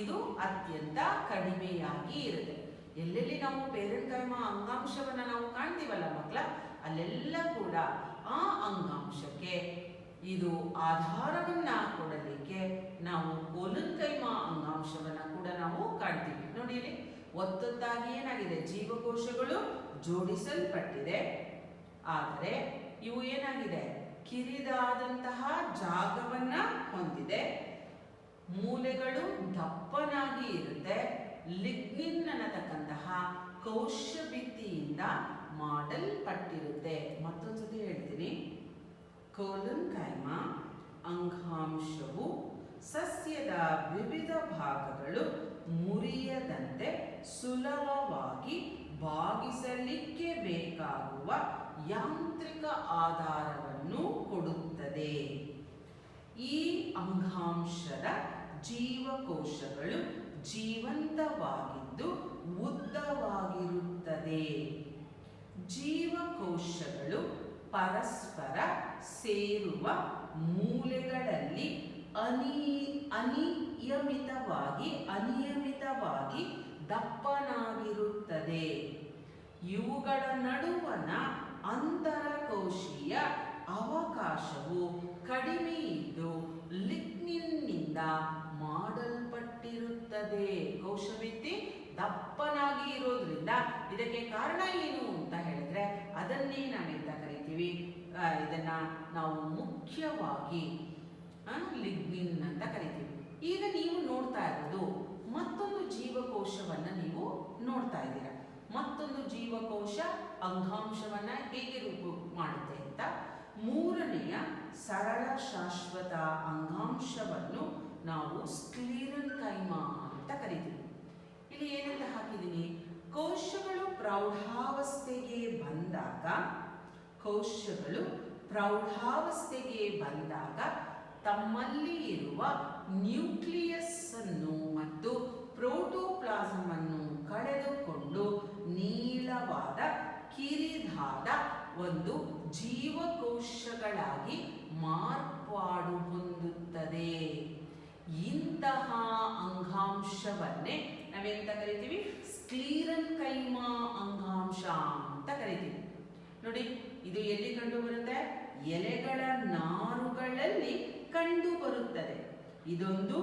ಇದು ಅತ್ಯಂತ ಕಡಿಮೆಯಾಗಿ ಇರುತ್ತೆ. ಎಲ್ಲೆಲ್ಲಿ ನಾವು ಪೇರೆನ್ಕೈಮಾ ಅಂಗಾಂಶವನ್ನು ನಾವು ಕಾಣ್ತೀವಲ್ಲ ಮಕ್ಕಳ, ಅಲ್ಲೆಲ್ಲ ಕೂಡ ಆ ಅಂಗಾಂಶಕ್ಕೆ ಇದು ಆಧಾರವನ್ನ ಕೊಡಲಿಕ್ಕೆ ನಾವು ಕೋಲನ್ಕೈಮಾ ಅಂಗಾಂಶವನ್ನ ಕೂಡ ನಾವು ಕಾಣ್ತೀವಿ. ನೋಡಿ, ಇಲ್ಲಿ ಒತ್ತೊತ್ತಾಗಿ ಏನಾಗಿದೆ? ಜೀವಕೋಶಗಳು ಜೋಡಿಸಲ್ಪಟ್ಟಿದೆ. ಆದರೆ ಇವು ಏನಾಗಿದೆ? ಕಿರಿದಾದಂತಹ ಜಾಗವನ್ನ ಹೊಂದಿದೆ. ಮೂಲೆಗಳು ದಪ್ಪನಾಗಿ ಇರುತ್ತೆ. ಲಿಗ್ನಿನ್ ಅನ್ನತಕ್ಕಂತಹ ಕೋಶಭಿತ್ತಿಯಿಂದ ಮಾಡಲ್ಪಟ್ಟಿರುತ್ತೆ. ಮತ್ತೊಂದ್ಸತಿ ಹೇಳ್ತೀನಿ. ಕೋಲನ್ಕೈಮಾ ಅಂಗಾಂಶವು ಸಸ್ಯದ ವಿವಿಧ ಭಾಗಗಳು ಮುರಿಯದಂತೆ ಸುಲಭವಾಗಿ ಭಾಗಿಸಲಿಕ್ಕೆ ಬೇಕಾಗುವ ಯಾಂತ್ರಿಕ ಆಧಾರವನ್ನು ಕೊಡುತ್ತದೆ. ಈ ಅಂಗಾಂಶದ ಜೀವಕೋಶಗಳು ಜೀವಂತವಾಗಿದ್ದು ಉದ್ದವಾಗಿರುತ್ತದೆ. ಜೀವಕೋಶಗಳು ಪರಸ್ಪರ ಸೇರುವ ಮೂಲೆಗಳಲ್ಲಿ ಅನಿಯಮಿತವಾಗಿ ದಪ್ಪನಾಗಿರುತ್ತದೆ. ಇವುಗಳ ನಡುವಣ ಅಂತರಕೋಶೀಯ ಅವಕಾಶವು ಕಡಿಮೆ ಇದ್ದು ಲಿಗ್ನಿನ್ನಿಂದ ಮಾಡಲ್ಪಟ್ಟಿರುತ್ತದೆ. ಕೋಶಭಿತ್ತಿ ದಪ್ಪನಾಗಿ ಇರೋದ್ರಿಂದ ಇದಕ್ಕೆ ಕಾರಣ ಏನು ಅಂತ ಹೇಳಿದ್ರೆ ಅದನ್ನೇ ನಾವೆಂತ ಕರಿತೀವಿ? ಇದನ್ನ ನಾವು ಮುಖ್ಯವಾಗಿ ಲಿಗ್ನಿನ್ ಅಂತ ಕರಿತೀವಿ. ಈಗ ನೀವು ನೋಡ್ತಾ ಇರೋದು ಮತ್ತೊಂದು ಜೀವಕೋಶವನ್ನ ನೀವು ನೋಡ್ತಾ ಇದ್ದೀರಾ. ಮತ್ತೊಂದು ಜೀವಕೋಶ ಅಂಗಾಂಶವನ್ನ ಹೇಗೆ ರೂಪ ಮಾಡುತ್ತೆ ಅಂತ ಮೂರನೆಯ ಸರಳ ಶಾಶ್ವತ ಅಂಗಾಂಶವನ್ನು ನಾವು ಸ್ಕ್ಲಿರನ್ಕೈಮಾ ಅಂತ ಕರಿತೀವಿ. ಇಲ್ಲಿ ಏನಂತ ಹಾಕಿದ್ದೀನಿ? ಕೋಶಗಳು ಪ್ರೌಢಾವಸ್ಥೆಗೆ ಬಂದಾಗ ತಮ್ಮಲ್ಲಿ ಇರುವ ನ್ಯೂಕ್ಲಿಯಸ್ ಅನ್ನು ಮತ್ತು ಪ್ರೋಟೋಪ್ಲಾಸಮ್ ಅನ್ನು ಕಳೆದುಕೊಂಡು ನೀಳವಾದ ಕಿರಿದಾದ ಒಂದು ಜೀವಕೋಶಗಳಾಗಿ ಮಾರ್ಪಾಡು ಹೊಂದುತ್ತದೆ. ಇಂತಹ ಅಂಗಾಂಶವನ್ನೇ ನಾವೆಂತ ಕರಿತೀವಿ? ಸ್ಕ್ಲಿರನ್ಕೈಮಾ ಅಂಗಾಂಶ ಅಂತ ಕರಿತೀವಿ. ನೋಡಿ, ಇದು ಎಲ್ಲಿ ಕಂಡು ಬರುತ್ತೆ? ಎಲೆಗಳ ನಾರುಗಳಲ್ಲಿ ಕಂಡು ಬರುತ್ತದೆ. ಇದೊಂದು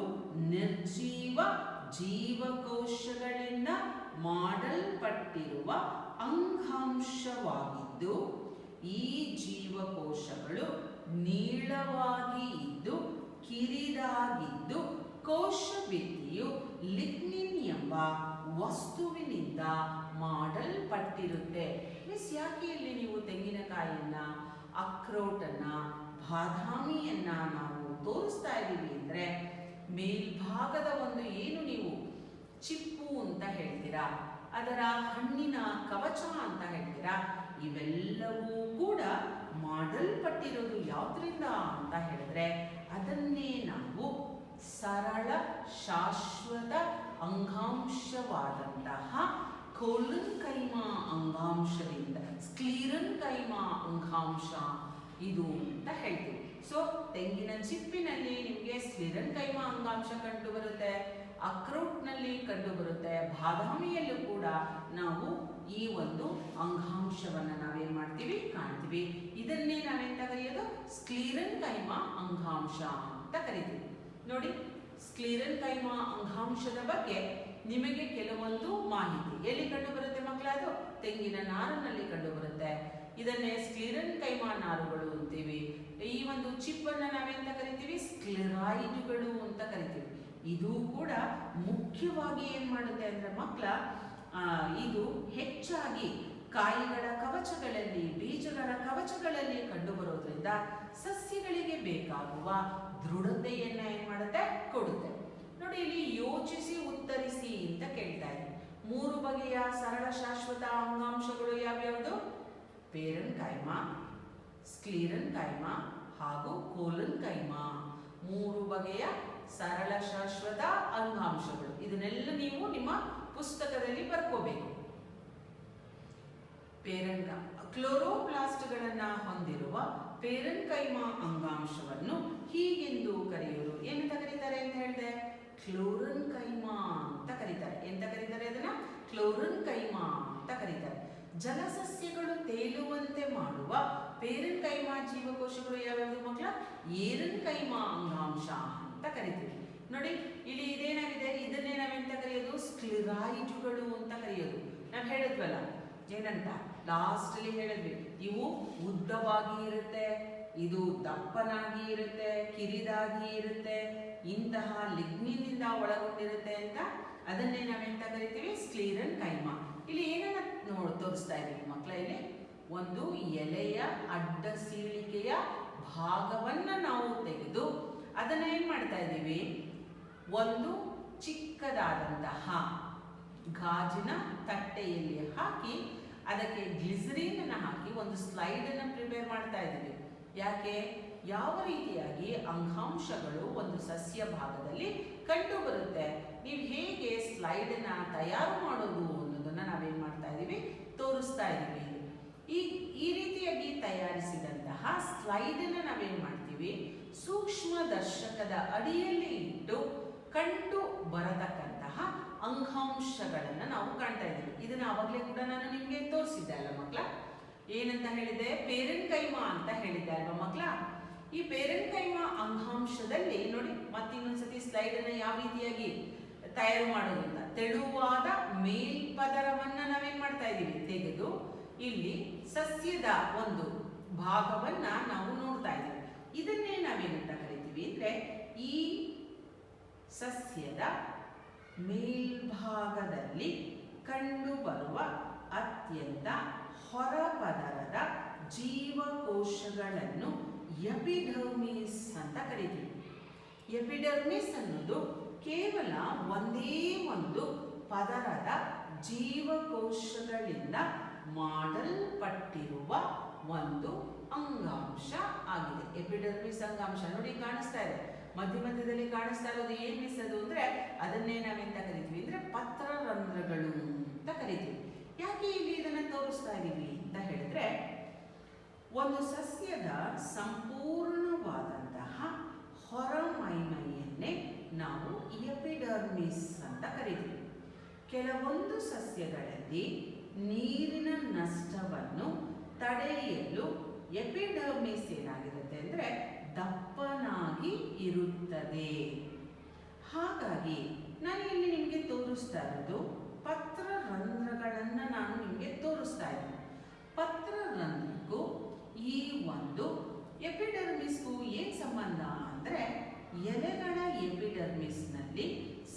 ನಿರ್ಜೀವ ಜೀವಕೋಶಗಳಿಂದ ಮಾಡಲ್ಪಟ್ಟಿರುವ ಅಂಗಾಂಶವಾಗಿದ್ದು ಈ ಜೀವಕೋಶಗಳು ನೀಳವಾಗಿ ಇದ್ದು ಕಿರಿದಾಗಿದ್ದು ಕೋಶಭಿತ್ತಿಯು ಲಿಗ್ನಿನ್ ಎಂಬ ವಸ್ತುವಿನಿಂದ ಮಾಡಲ್ಪಟ್ಟಿರುತ್ತೆ. ಮಿಸ್, ಯಾಕೆ ಇಲ್ಲಿ ನೀವು ತೆಂಗಿನಕಾಯಿಯನ್ನ, ಅಕ್ರೋಟನ್ನ, ಬಾದಾಮಿಯನ್ನ ನಾವು ತೋರಿಸ್ತಾ ಇದ್ದೀವಿ ಅಂದ್ರೆ ಮೇಲ್ಭಾಗದ ಒಂದು ಏನು ನೀವು ಚಿಪ್ಪು ಅಂತ ಹೇಳ್ತೀರಾ, ಅದರ ಹಣ್ಣಿನ ಕವಚ ಅಂತ ಹೇಳ್ತೀರಾ, ಇವೆಲ್ಲವೂ ಕೂಡ ಮಾಡಲ್ಪಟ್ಟಿರೋದು ಯಾವುದರಿಂದ ಅಂತ ಹೇಳಿದ್ರೆ ಅದನ್ನೇ ನಾವು ಸರಳ ಶಾಶ್ವತ ಅಂಗಾಂಶವಾದಂತಹ ಕೋಲನ್ಕೈಮಾ ಅಂಗಾಂಶದಿಂದ ಸ್ಕ್ಲಿರನ್ಕೈಮಾ ಅಂಗಾಂಶ ಇದು ಅಂತ ಹೇಳ್ತೀವಿ. ಸೊ ತೆಂಗಿನ ಚಿಪ್ಪಿನಲ್ಲಿ ನಿಮಗೆ ಸ್ಕ್ಲಿರನ್ಕೈಮಾ ಅಂಗಾಂಶ ಕಂಡು ಬರುತ್ತೆ, ಅಕ್ರೋಟ್ನಲ್ಲಿ ಕಂಡು ಬರುತ್ತೆ, ಬಾದಾಮಿಯಲ್ಲೂ ಕೂಡ ನಾವು ಈ ಒಂದು ಅಂಗಾಂಶವನ್ನು ನಾವೇನ್ ಮಾಡ್ತೀವಿ ಕಾಣ್ತೀವಿ. ಇದನ್ನೇ ನಾವೆಂತ ಕರೆಯೋದು ಸ್ಕ್ಲೀರನ್ ಕೈಮಾ ಅಂಗಾಂಶ ಅಂತ ಕರಿತೀವಿ. ನೋಡಿ, ಸ್ಕ್ಲೀರನ್ ಕೈಮಾ ಅಂಗಾಂಶದ ಬಗ್ಗೆ ನಿಮಗೆ ಕೆಲವೊಂದು ಮಾಹಿತಿ ಎಲ್ಲಿ ಕಂಡು ಬರುತ್ತೆ ಮಕ್ಕಳ? ಅದು ತೆಂಗಿನ ನಾರಿನಲ್ಲಿ ಕಂಡು ಬರುತ್ತೆ. ಇದನ್ನೇ ಸ್ಕ್ಲೀರನ್ ಕೈಮಾ ನಾರುಗಳು ಅಂತೀವಿ. ಈ ಒಂದು ಚಿಪ್ ಅನ್ನ ನಾವೆಂತ ಕರಿತೀವಿ? ಸ್ಕ್ಲೆರಾಯ್ಡ್ಗಳು ಅಂತ ಕರಿತೀವಿ. ಇದು ಕೂಡ ಮುಖ್ಯವಾಗಿ ಏನ್ ಮಾಡುತ್ತೆ ಅಂದ್ರೆ ಮಕ್ಕಳ, ಇದು ಹೆಚ್ಚಾಗಿ ಕಾಯಿಗಳ ಕವಚಗಳಲ್ಲಿ, ಬೀಜಗಳ ಕವಚಗಳಲ್ಲಿ ಕಂಡು ಬರೋದ್ರಿಂದ ಸಸ್ಯಗಳಿಗೆ ಬೇಕಾಗುವ ದೃಢತೆಯನ್ನ ಏನ್ ಮಾಡುತ್ತೆ? ಕೊಡುತ್ತೆ. ನೋಡಿ, ಇಲ್ಲಿ ಯೋಚಿಸಿ ಉತ್ತರಿಸಿ ಅಂತ ಕೇಳ್ತಾ ಇದೆ. 3 ಬಗೆಯ ಸರಳ ಶಾಶ್ವತ ಅಂಗಾಂಶಗಳು ಯಾವ್ಯಾವುದು? ಪೇರನ್ ಕೈಮಾ, ಸ್ಕ್ಲೀರನ್ ಕೈಮಾ ಹಾಗೂ ಕೋಲನ್ ಕೈಮಾ. 3 ಬಗೆಯ ಸರಳ ಶಾಶ್ವತ ಅಂಗಾಂಶಗಳು. ಇದನ್ನೆಲ್ಲ ನೀವು ನಿಮ್ಮ ಪುಸ್ತಕದಲ್ಲಿ ಬರ್ಕೋಬೇಕು. ಕ್ಲೋರೋಪ್ಲಾಸ್ಟ್ಗಳನ್ನ ಹೊಂದಿರುವ ಪೇರನ್ ಕೈಮಾ ಅಂಗಾಂಶವನ್ನು ಹೀಗೆಂದು ಕರೆಯುವರು. ಏನಂತ ಕರೀತಾರೆ ಅಂತ ಹೇಳಿದೆ? ಕ್ಲೋರನ್ ಕೈಮಾ ಅಂತ ಕರೀತಾರೆ. ಎಂತ ಕರೀತಾರೆ ಅದನ್ನ? ಕ್ಲೋರನ್ ಕೈಮಾ ಅಂತ ಕರೀತಾರೆ. ಜಲಸಸ್ಯಗಳು ತೇಲುವಂತೆ ಮಾಡುವ ಪೇರನ್ ಕೈಮಾ ಜೀವಕೋಶಗಳು ಯಾವ್ಯಾವುದು ಮಕ್ಕಳ? ಏರನ್ ಕೈಮಾ ಅಂಗಾಂಶ ಅಂತ ಕರಿತೀವಿ. ನೋಡಿ, ಇಲ್ಲಿ ಇದೇನಾಗಿದೆ? ಇದನ್ನೇ ನಾವೆಂತ ಕರೆಯೋದು? ಸ್ಕ್ಲೆರಾಯ್ಡ್ಗಳು ಅಂತ ಕರೆಯೋದು. ನಾವು ಹೇಳಿದ್ವಲ್ಲ ಏನಂತ, ಲಾಸ್ಟ್ ಅಲ್ಲಿ ಹೇಳಿದ್ವಿ, ಇವು ಉದ್ದವಾಗಿ ಇರುತ್ತೆ, ಇದು ದಪ್ಪನಾಗಿ ಇರುತ್ತೆ, ಕಿರಿದಾಗಿ ಇರುತ್ತೆ, ಇಂತಹ ಲಿಗ್ನಿನಿಂದ ಒಳಗೊಂಡಿರುತ್ತೆ ಅಂತ. ಅದನ್ನೇ ನಾವೆಂತ ಕರಿತೀವಿ? ಸ್ಕ್ಲೀರನ್ ಕೈಮಾ. ಇಲ್ಲಿ ಏನನ್ನ ತೋರಿಸ್ತಾ ಇದೀವಿ ಮಕ್ಕಳ? ಇಲ್ಲಿ ಒಂದು ಎಲೆಯ ಅಡ್ಡ ಸೀಳಿಕೆಯ ಭಾಗವನ್ನ ನಾವು ತೆಗೆದು ಅದನ್ನ ಏನ್ ಮಾಡ್ತಾ ಇದ್ದೀವಿ? ಒಂದು ಚಿಕ್ಕದಾದಂತಹ ಗಾಜಿನ ತಟ್ಟೆಯಲ್ಲಿ ಹಾಕಿ ಅದಕ್ಕೆ ಗ್ಲಿಸರಿನ್ ಅನ್ನು ಹಾಕಿ ಒಂದು ಸ್ಲೈಡ್ ಅನ್ನು ಪ್ರಿಪೇರ್ ಮಾಡ್ತಾ ಇದ್ದೀವಿ. ಯಾಕೆ? ಯಾವ ರೀತಿಯಾಗಿ ಅಂಗಾಂಶಗಳು ಒಂದು ಸಸ್ಯ ಭಾಗದಲ್ಲಿ ಕಂಡು ಬರುತ್ತೆ, ನೀವು ಹೇಗೆ ಸ್ಲೈಡ್ ಅನ್ನ ತಯಾರು ಮಾಡೋದು ಅನ್ನೋದನ್ನ ನಾವೇನ್ ಮಾಡ್ತಾ ಇದ್ದೀವಿ? ತೋರಿಸ್ತಾ ಇದ್ದೀವಿ. ಈ ರೀತಿಯಾಗಿ ತಯಾರಿಸಿದಂತಹ ಸ್ಲೈಡ್ ಅನ್ನ ನಾವೇನ್ ಮಾಡ್ತೀವಿ? ಸೂಕ್ಷ್ಮ ದರ್ಶಕದ ಅಡಿಯಲ್ಲಿ ಇಟ್ಟು ಕಂಡು ಬರತಕ್ಕಂತಹ ಅಂಗಾಂಶಗಳನ್ನ ನಾವು ಕಾಣ್ತಾ ಇದ್ದೀವಿ. ಇದನ್ನ ಅವಾಗಲೇ ಕೂಡ ನಾನು ನಿಮ್ಗೆ ತೋರಿಸಿದ್ದೆ ಅಲ್ಲ ಮಕ್ಕಳ? ಏನಂತ ಹೇಳಿದೆ? ಪೇರನ್ ಕೈಮಾ ಅಂತ ಹೇಳಿದ್ದೆ ಅಲ್ವಾ ಮಕ್ಕಳ? ಈ ಪೇರನ್ ಕೈಮಾ ಅಂಗಾಂಶದಲ್ಲಿ ನೋಡಿ, ಮತ್ತಿನ್ನೊಂದ್ಸತಿ ಸ್ಲೈಡ್ ಅನ್ನ ಯಾವ ರೀತಿಯಾಗಿ ತಯಾರು ಮಾಡೋದು ಅಂತ. ತೆಳುವಾದ ಮೇಲ್ಪದರವನ್ನ ನಾವೇನ್ ಮಾಡ್ತಾ ಇದ್ದೀವಿ? ತೆಗೆದು ಇಲ್ಲಿ ಸಸ್ಯದ ಒಂದು ಭಾಗವನ್ನ ನಾವು ನೋಡ್ತಾ ಇದ್ದೀವಿ. ಇದನ್ನೇ ನಾವೇನಂತ ಕರಿತೀವಿ ಅಂದ್ರೆ, ಈ ಸಸ್ಯದ ಮೇಲ್ಭಾಗದಲ್ಲಿ ಕಂಡುಬರುವ ಅತ್ಯಂತ ಹೊರಪದರದ ಜೀವಕೋಶಗಳನ್ನು ಎಪಿಡರ್ಮಿಸ್ ಅಂತ ಕರಿತೀವಿ. ಎಪಿಡರ್ಮಿಸ್ ಅನ್ನೋದು ಕೇವಲ ಒಂದೇ ಒಂದು ಪದರದ ಜೀವಕೋಶಗಳಿಂದ ಮಾಡಲ್ಪಟ್ಟಿರುವ ಒಂದು ಅಂಗಾಂಶ ಆಗಿದೆ. ಎಪಿಡರ್ಮಿಸ್ ಅಂಗಾಂಶ ನೋಡಿ ಕಾಣಿಸ್ತಾ ಇದೆ, ಮಧ್ಯದಲ್ಲಿ ಕಾಣಿಸ್ತಾ ಇರೋದು ಏನ್ ಮಿಸ್ ಅದು ಅಂದ್ರೆ, ಅದನ್ನೇ ನಾವೆಂತ ಕರಿತೀವಿ ಅಂದ್ರೆ ಪತ್ರರಂಧ್ರಗಳು ಅಂತ ಕರಿತೀವಿ. ಯಾಕೆ ಇಲ್ಲಿ ಇದನ್ನ ತೋರಿಸ್ತಾ ಇದೀವಿ ಅಂತ ಹೇಳಿದ್ರೆ, ಒಂದು ಸಸ್ಯದ ಸಂಪೂರ್ಣವಾದಂತಹ ಹೊರಮೈಮೈಯನ್ನೇ ನಾವು ಎಪಿಡರ್ಮಿಸ್ ಅಂತ ಕರಿತೀವಿ. ಕೆಲವೊಂದು ಸಸ್ಯಗಳಲ್ಲಿ ನೀರಿನ ನಷ್ಟವನ್ನು ತಡೆಯಲು ಎಪಿಡರ್ಮಿಸ್ ಏನಾಗಿರುತ್ತೆ ಅಂದ್ರೆ ದಪ್ಪನಾಗಿ ಇರುತ್ತದೆ. ಹಾಗಾಗಿ ನಾನು ಇಲ್ಲಿ ನಿಮಗೆ ತೋರಿಸ್ತಾ ಇರೋದು ಪತ್ರರಂಧ್ರಗಳನ್ನ ನಾನು ನಿಮಗೆ ತೋರಿಸ್ತಾ ಇದ್ದೀನಿ. ಪತ್ರರಂಧ್ರಕ್ಕೂ ಈ ಒಂದು ಎಪಿಡರ್ಮಿಸ್ಗೂ ಏನ್ ಸಂಬಂಧ ಅಂದ್ರೆ, ಎಲೆಗಳ ಎಪಿಡರ್ಮಿಸ್ನಲ್ಲಿ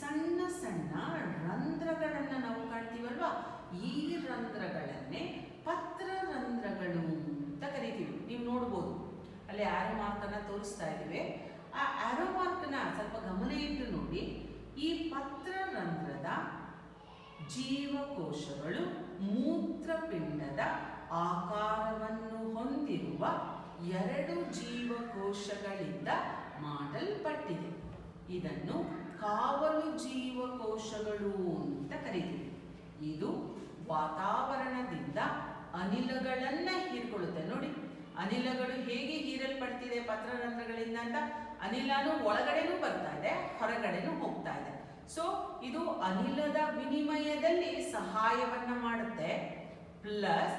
ಸಣ್ಣ ಸಣ್ಣ ರಂಧ್ರಗಳನ್ನ ನಾವು ಕಾಣ್ತೀವಲ್ವಾ, ಈ ರಂಧ್ರಗಳನ್ನೇ ಪತ್ರರಂಧ್ರಗಳು ಅಂತ ಕರಿತೀವಿ. ನೀವು ನೋಡ್ಬೋದು, ಅಲ್ಲಿ ಆರೋ ಮಾರ್ಕ್ ಅನ್ನ ತೋರಿಸ್ತಾ ಇದ್ದೀವಿ. ಆ ಆರೋ ಮಾರ್ಕ್ ನ ಸ್ವಲ್ಪ ಗಮನ ಇಟ್ಟು ನೋಡಿ. ಈ ಪತ್ರರಂಧ್ರದ ಜೀವಕೋಶಗಳು ಮೂತ್ರಪಿಂಡದ ಆಕಾರವನ್ನು ಹೊಂದಿರುವ 2 ಜೀವಕೋಶಗಳಿಂದ ಮಾಡಲ್ಪಟ್ಟಿದೆ. ಇದನ್ನು ಕಾವಲು ಜೀವಕೋಶಗಳು ಅಂತ ಕರೀತೀವಿ. ಇದು ವಾತಾವರಣದಿಂದ ಅನಿಲಗಳನ್ನ ಹೀರ್ಕೊಳ್ಳುತ್ತೆ. ನೋಡಿ, ಅನಿಲಗಳು ಹೇಗೆ ಹೀರಲ್ಪಡ್ತಿದೆ ಪತ್ರರಂಧ್ರಗಳಿಂದ ಅಂತ. ಅನಿಲನು ಒಳಗಡೆನೂ ಬರ್ತಾ ಇದೆ, ಹೊರಗಡೆನೂ ಹೋಗ್ತಾ ಇದೆ. ಸೊ ಇದು ಅನಿಲದ ವಿನಿಮಯದಲ್ಲಿ ಸಹಾಯವನ್ನ ಮಾಡುತ್ತೆ. ಪ್ಲಸ್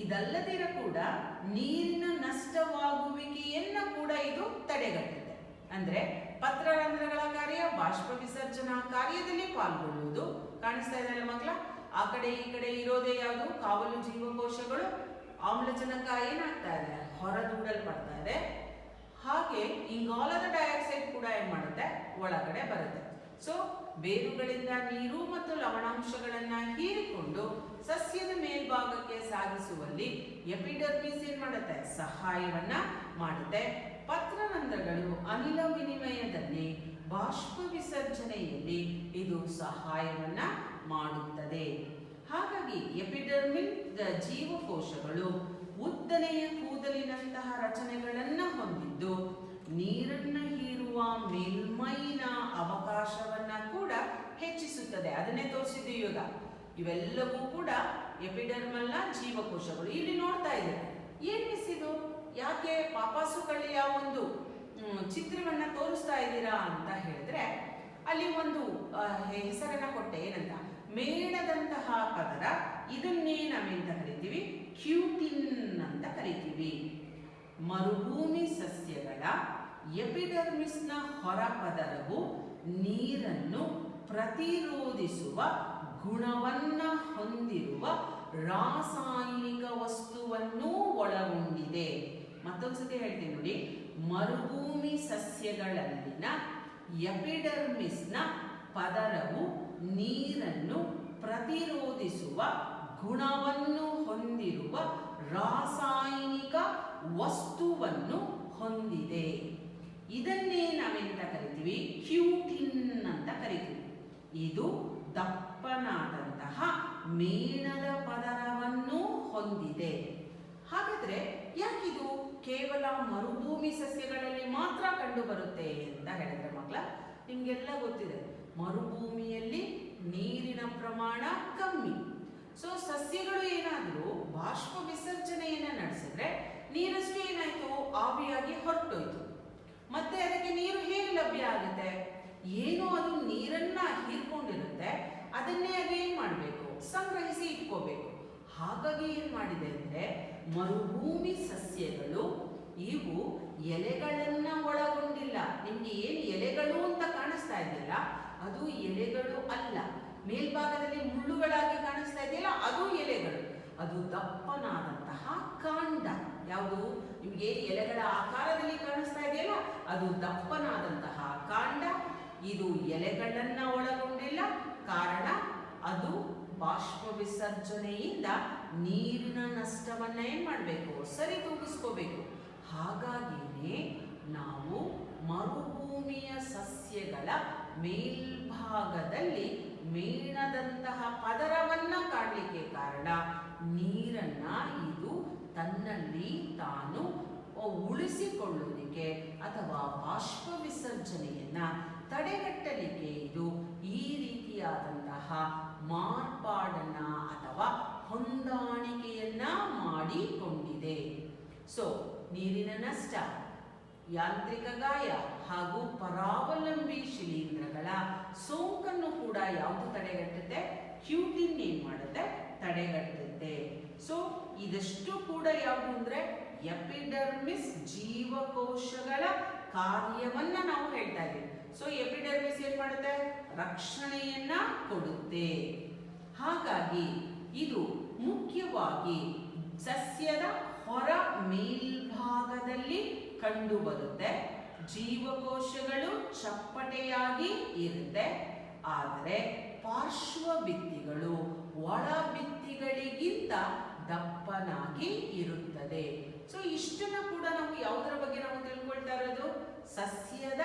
ಇದಲ್ಲದಿರ ಕೂಡ ನೀರಿನ ನಷ್ಟವಾಗುವಿಕೆಯನ್ನ ಕೂಡ ಇದು ತಡೆಗಟ್ಟುತ್ತೆ. ಅಂದ್ರೆ ಪತ್ರರಂಧ್ರಗಳ ಕಾರ್ಯ ಬಾಷ್ಪ ವಿಸರ್ಜನಾ ಕಾರ್ಯದಲ್ಲಿ ಪಾಲ್ಗೊಳ್ಳುವುದು. ಕಾಣಿಸ್ತಾ ಇದೆ ಅಲ್ಲ ಮಕ್ಕಳ? ಆ ಕಡೆ ಈ ಕಡೆ ಇರೋದೇ ಯಾವುದು? ಕಾವಲು ಜೀವಕೋಶಗಳು. ಆಮ್ಲಜನಕ ಏನಾಗ್ತಾ ಇದೆ? ಹೊರದೂಡಲ್ಪಡ್ತಾ ಇದೆ. ಹಾಗೆ ಇಂಗಾಲದ ಡೈಆಕ್ಸೈಡ್ ಕೂಡ ಏನ್ ಮಾಡುತ್ತೆ? ಒಳಗಡೆ ಬರುತ್ತೆ. ಸೊ ಬೇರುಗಳಿಂದ ನೀರು ಮತ್ತು ಲವಣಾಂಶಗಳನ್ನ ಹೀರಿಕೊಂಡು ಸಸ್ಯದ ಮೇಲ್ಭಾಗಕ್ಕೆ ಸಾಗಿಸುವಲ್ಲಿ ಎಪಿಡರ್ಮಿಸ್ ಏನ್ ಮಾಡುತ್ತೆ? ಸಹಾಯವನ್ನ ಮಾಡುತ್ತೆ. ಪತ್ರರಂಧ್ರಗಳು ಅನಿಲ ವಿನಿಮಯದಲ್ಲಿ ಬಾಷ್ಪ ವಿಸರ್ಜನೆಯಲ್ಲಿ ಇದು ಸಹಾಯವನ್ನ ಮಾಡುತ್ತದೆ. ಹಾಗಾಗಿ ಎಪಿಡರ್ಮಿಲ್ ಜೀವಕೋಶಗಳು ಉದ್ದನೆಯ ಕೂದಲಿನಂತಹ ರಚನೆಗಳನ್ನ ಹೊಂದಿದ್ದು ನೀರನ್ನ ಹೀರುವ ಮೇಲ್ಮೈನ ಅವಕಾಶವನ್ನ ಕೂಡ ಹೆಚ್ಚಿಸುತ್ತದೆ. ಅದನ್ನೇ ತೋರಿಸಿದ್ದೀವಿ ಇವಾಗ. ಇವೆಲ್ಲವೂ ಕೂಡ ಎಪಿಡರ್ಮಲ್ನ ಜೀವಕೋಶಗಳು. ಇಲ್ಲಿ ನೋಡ್ತಾ ಇದ್ದೀರಾ ಏನ್ ಮಿಸ್ ಇದು? ಯಾಕೆ ಪಾಪಾಸು ಕಳ್ಳಿಯ ಒಂದು ಚಿತ್ರವನ್ನ ತೋರಿಸ್ತಾ ಇದ್ದೀರಾ ಅಂತ ಹೇಳಿದ್ರೆ, ಅಲ್ಲಿ ಒಂದು ಹೆಸರನ್ನ ಕೊಟ್ಟೆ. ಏನಂತ? ಮೇಣದಂತಹ ಪದರ. ಇದನ್ನೇ ನಾವೆಂತ ಕರಿತೀವಿ? ಕ್ಯೂಟಿನ್ ಅಂತ ಕರಿತೀವಿ. ಮರುಭೂಮಿ ಸಸ್ಯಗಳ ಎಪಿಡರ್ಮಿಸ್ನ ಹೊರಪದರವು ನೀರನ್ನು ಪ್ರತಿರೋಧಿಸುವ ಗುಣವನ್ನ ಹೊಂದಿರುವ ರಾಸಾಯನಿಕ ವಸ್ತುವನ್ನು ಒಳಗೊಂಡಿದೆ. ಮತ್ತೊಂದ್ಸತಿ ಹೇಳ್ತೀನಿ ನೋಡಿ. ಮರುಭೂಮಿ ಸಸ್ಯಗಳಲ್ಲಿನ ಎಪಿಡರ್ಮಿಸ್ನ ಪದರವು ನೀರನ್ನು ಪ್ರತಿರೋಧಿಸುವ ಗುಣವನ್ನು ಹೊಂದಿರುವ ರಾಸಾಯನಿಕ ವಸ್ತುವನ್ನು ಹೊಂದಿದೆ. ಇದನ್ನೇ ನಾವೆಂತ ಕರಿತೀವಿ? ಕ್ಯೂಟಿನ್ ಅಂತ ಕರಿತೀವಿ. ಇದು ದಪ್ಪನಾದಂತಹ ಮೇಣದ ಪದರವನ್ನು ಹೊಂದಿದೆ. ಹಾಗಾದ್ರೆ ಯಾಕಿದು ಕೇವಲ ಮರುಭೂಮಿ ಸಸ್ಯಗಳಲ್ಲಿ ಮಾತ್ರ ಕಂಡು ಬರುತ್ತೆ ಅಂತ ಹೇಳಿದ್ರೆ ಮಕ್ಕಳ, ನಿಮ್ಗೆಲ್ಲ ಗೊತ್ತಿದೆ ಮರುಭೂಮಿಯಲ್ಲಿ ನೀರಿನ ಪ್ರಮಾಣ ಕಮ್ಮಿ. ಸೊ ಸಸ್ಯಗಳು ಏನಾದರೂ ಬಾಷ್ಪ ವಿಸರ್ಜನೆಯನ್ನ ನಡೆಸಿದ್ರೆ ನೀರಷ್ಟು ಏನಾಯ್ತು? ಆವಿಯಾಗಿ ಹೊರಟೋಯ್ತು. ಮತ್ತೆ ಅದಕ್ಕೆ ನೀರು ಹೇಗೆ ಲಭ್ಯ ಆಗುತ್ತೆ? ಏನೋ ಅದು ನೀರನ್ನ ಹೀರ್ಕೊಂಡಿರುತ್ತೆ, ಅದನ್ನೇ ಅದೇನ್ ಮಾಡಬೇಕು? ಸಂಗ್ರಹಿಸಿ ಇಟ್ಕೋಬೇಕು. ಹಾಗಾಗಿ ಏನ್ ಮಾಡಿದೆ ಅಂದ್ರೆ, ಮರುಭೂಮಿ ಸಸ್ಯಗಳು ಇವು ಎಲೆಗಳನ್ನ ಒಳಗೊಂಡಿಲ್ಲ. ನಿಮ್ಗೆ ಏನ್ ಎಲೆಗಳು ಅಂತ ಕಾಣಿಸ್ತಾ ಇದೆಯಲ್ಲ, ಅದು ಎಲೆಗಳು ಅಲ್ಲ. ಮೇಲ್ಭಾಗದಲ್ಲಿ ಮುಳ್ಳುಗಳಾಗಿ ಕಾಣಿಸ್ತಾ ಇದೆಯಲ್ಲ, ಅದು ಎಲೆಗಳು. ಅದು ದಪ್ಪನಾದಂತಹ ಕಾಂಡ. ಯಾವುದು? ನಿಮ್ಗೆ ಎಲೆಗಳ ಆಕಾರದಲ್ಲಿ ಕಾಣಿಸ್ತಾ ಇದೆಯಲ್ಲ, ಅದು ದಪ್ಪನಾದಂತಹ ಕಾಂಡ. ಇದು ಎಲೆಗಳನ್ನ ಒಳಗೊಂಡಿಲ್ಲ. ಕಾರಣ ಅದು ಬಾಷ್ಪ ವಿಸರ್ಜನೆಯಿಂದ ನೀರಿನ ನಷ್ಟವನ್ನ ಏನ್ ಮಾಡಬೇಕು? ಸರಿ ತೂಗಿಸ್ಕೋಬೇಕು. ಹಾಗಾಗಿನೇ ನಾವು ಮರುಭೂಮಿಯ ಸಸ್ಯಗಳ ಮೇಲ್ಭಾಗದಲ್ಲಿ ಮೇಣದಂತಹ ಪದರವನ್ನ ಕಾಣಲಿಕ್ಕೆ ಕಾರಣ ನೀರನ್ನ ಇದು ತನ್ನಲ್ಲಿ ತಾನು ಉಳಿಸಿಕೊಳ್ಳುವುದಕ್ಕೆ ಅಥವಾ ಬಾಷ್ಪ ವಿಸರ್ಜನೆಯನ್ನ ತಡೆಗಟ್ಟಲಿಕ್ಕೆ ಇದು ಈ ರೀತಿಯಾದಂತಹ ಮಾರ್ಪಾಡನ್ನ ಅಥವಾ ಹೊಂದಾಣಿಕೆಯನ್ನ ಮಾಡಿಕೊಂಡಿದೆ. ಸೊ ನೀರಿನ ನಷ್ಟ, ಯಾಂತ್ರಿಕ ಗಾಯ ಹಾಗೂ ಪರಾವಲಂಬಿ ಶಿಲೀಂಧ್ರಗಳ ಸೋಂಕನ್ನು ಕೂಡ ಯಾವುದು ತಡೆಗಟ್ಟುತ್ತೆ? ಕ್ಯೂಟಿನ್ ಏನ್ ಮಾಡುತ್ತೆ? ತಡೆಗಟ್ಟುತ್ತೆ. ಸೊ ಇದಷ್ಟು ಕೂಡ ಯಾವುದು ಅಂದ್ರೆ ಎಪಿಡರ್ಮಿಸ್ ಜೀವಕೋಶಗಳ ಕಾರ್ಯವನ್ನ ನಾವು ಹೇಳ್ತಾ ಇದ್ದೀವಿ. ಸೊ ಎಪಿಡರ್ಮಿಸ್ ಏನ್ ಮಾಡುತ್ತೆ? ರಕ್ಷಣೆಯನ್ನ ಕೊಡುತ್ತೆ. ಹಾಗಾಗಿ ಇದು ಮುಖ್ಯವಾಗಿ ಸಸ್ಯದ ಹೊರ ಮೇಲ್ಭಾಗದಲ್ಲಿ ಕಂಡು ಬರುತ್ತೆ. ಜೀವಕೋಶಗಳು ಚಪ್ಪಟೆಯಾಗಿ ಇರುತ್ತೆ. ಆದರೆ ಪಾರ್ಶ್ವ ಭಿತ್ತಿಗಳು ಒಳ ಭಿತ್ತಿಗಳಿಗಿಂತ ದಪ್ಪನಾಗಿ ಇರುತ್ತದೆ. ಸೊ ಇಷ್ಟನ್ನ ಕೂಡ ನಾವು ಯಾವುದರ ಬಗ್ಗೆ ನಾವು ತಿಳ್ಕೊಳ್ತಾ ಇರೋದು? ಸಸ್ಯದ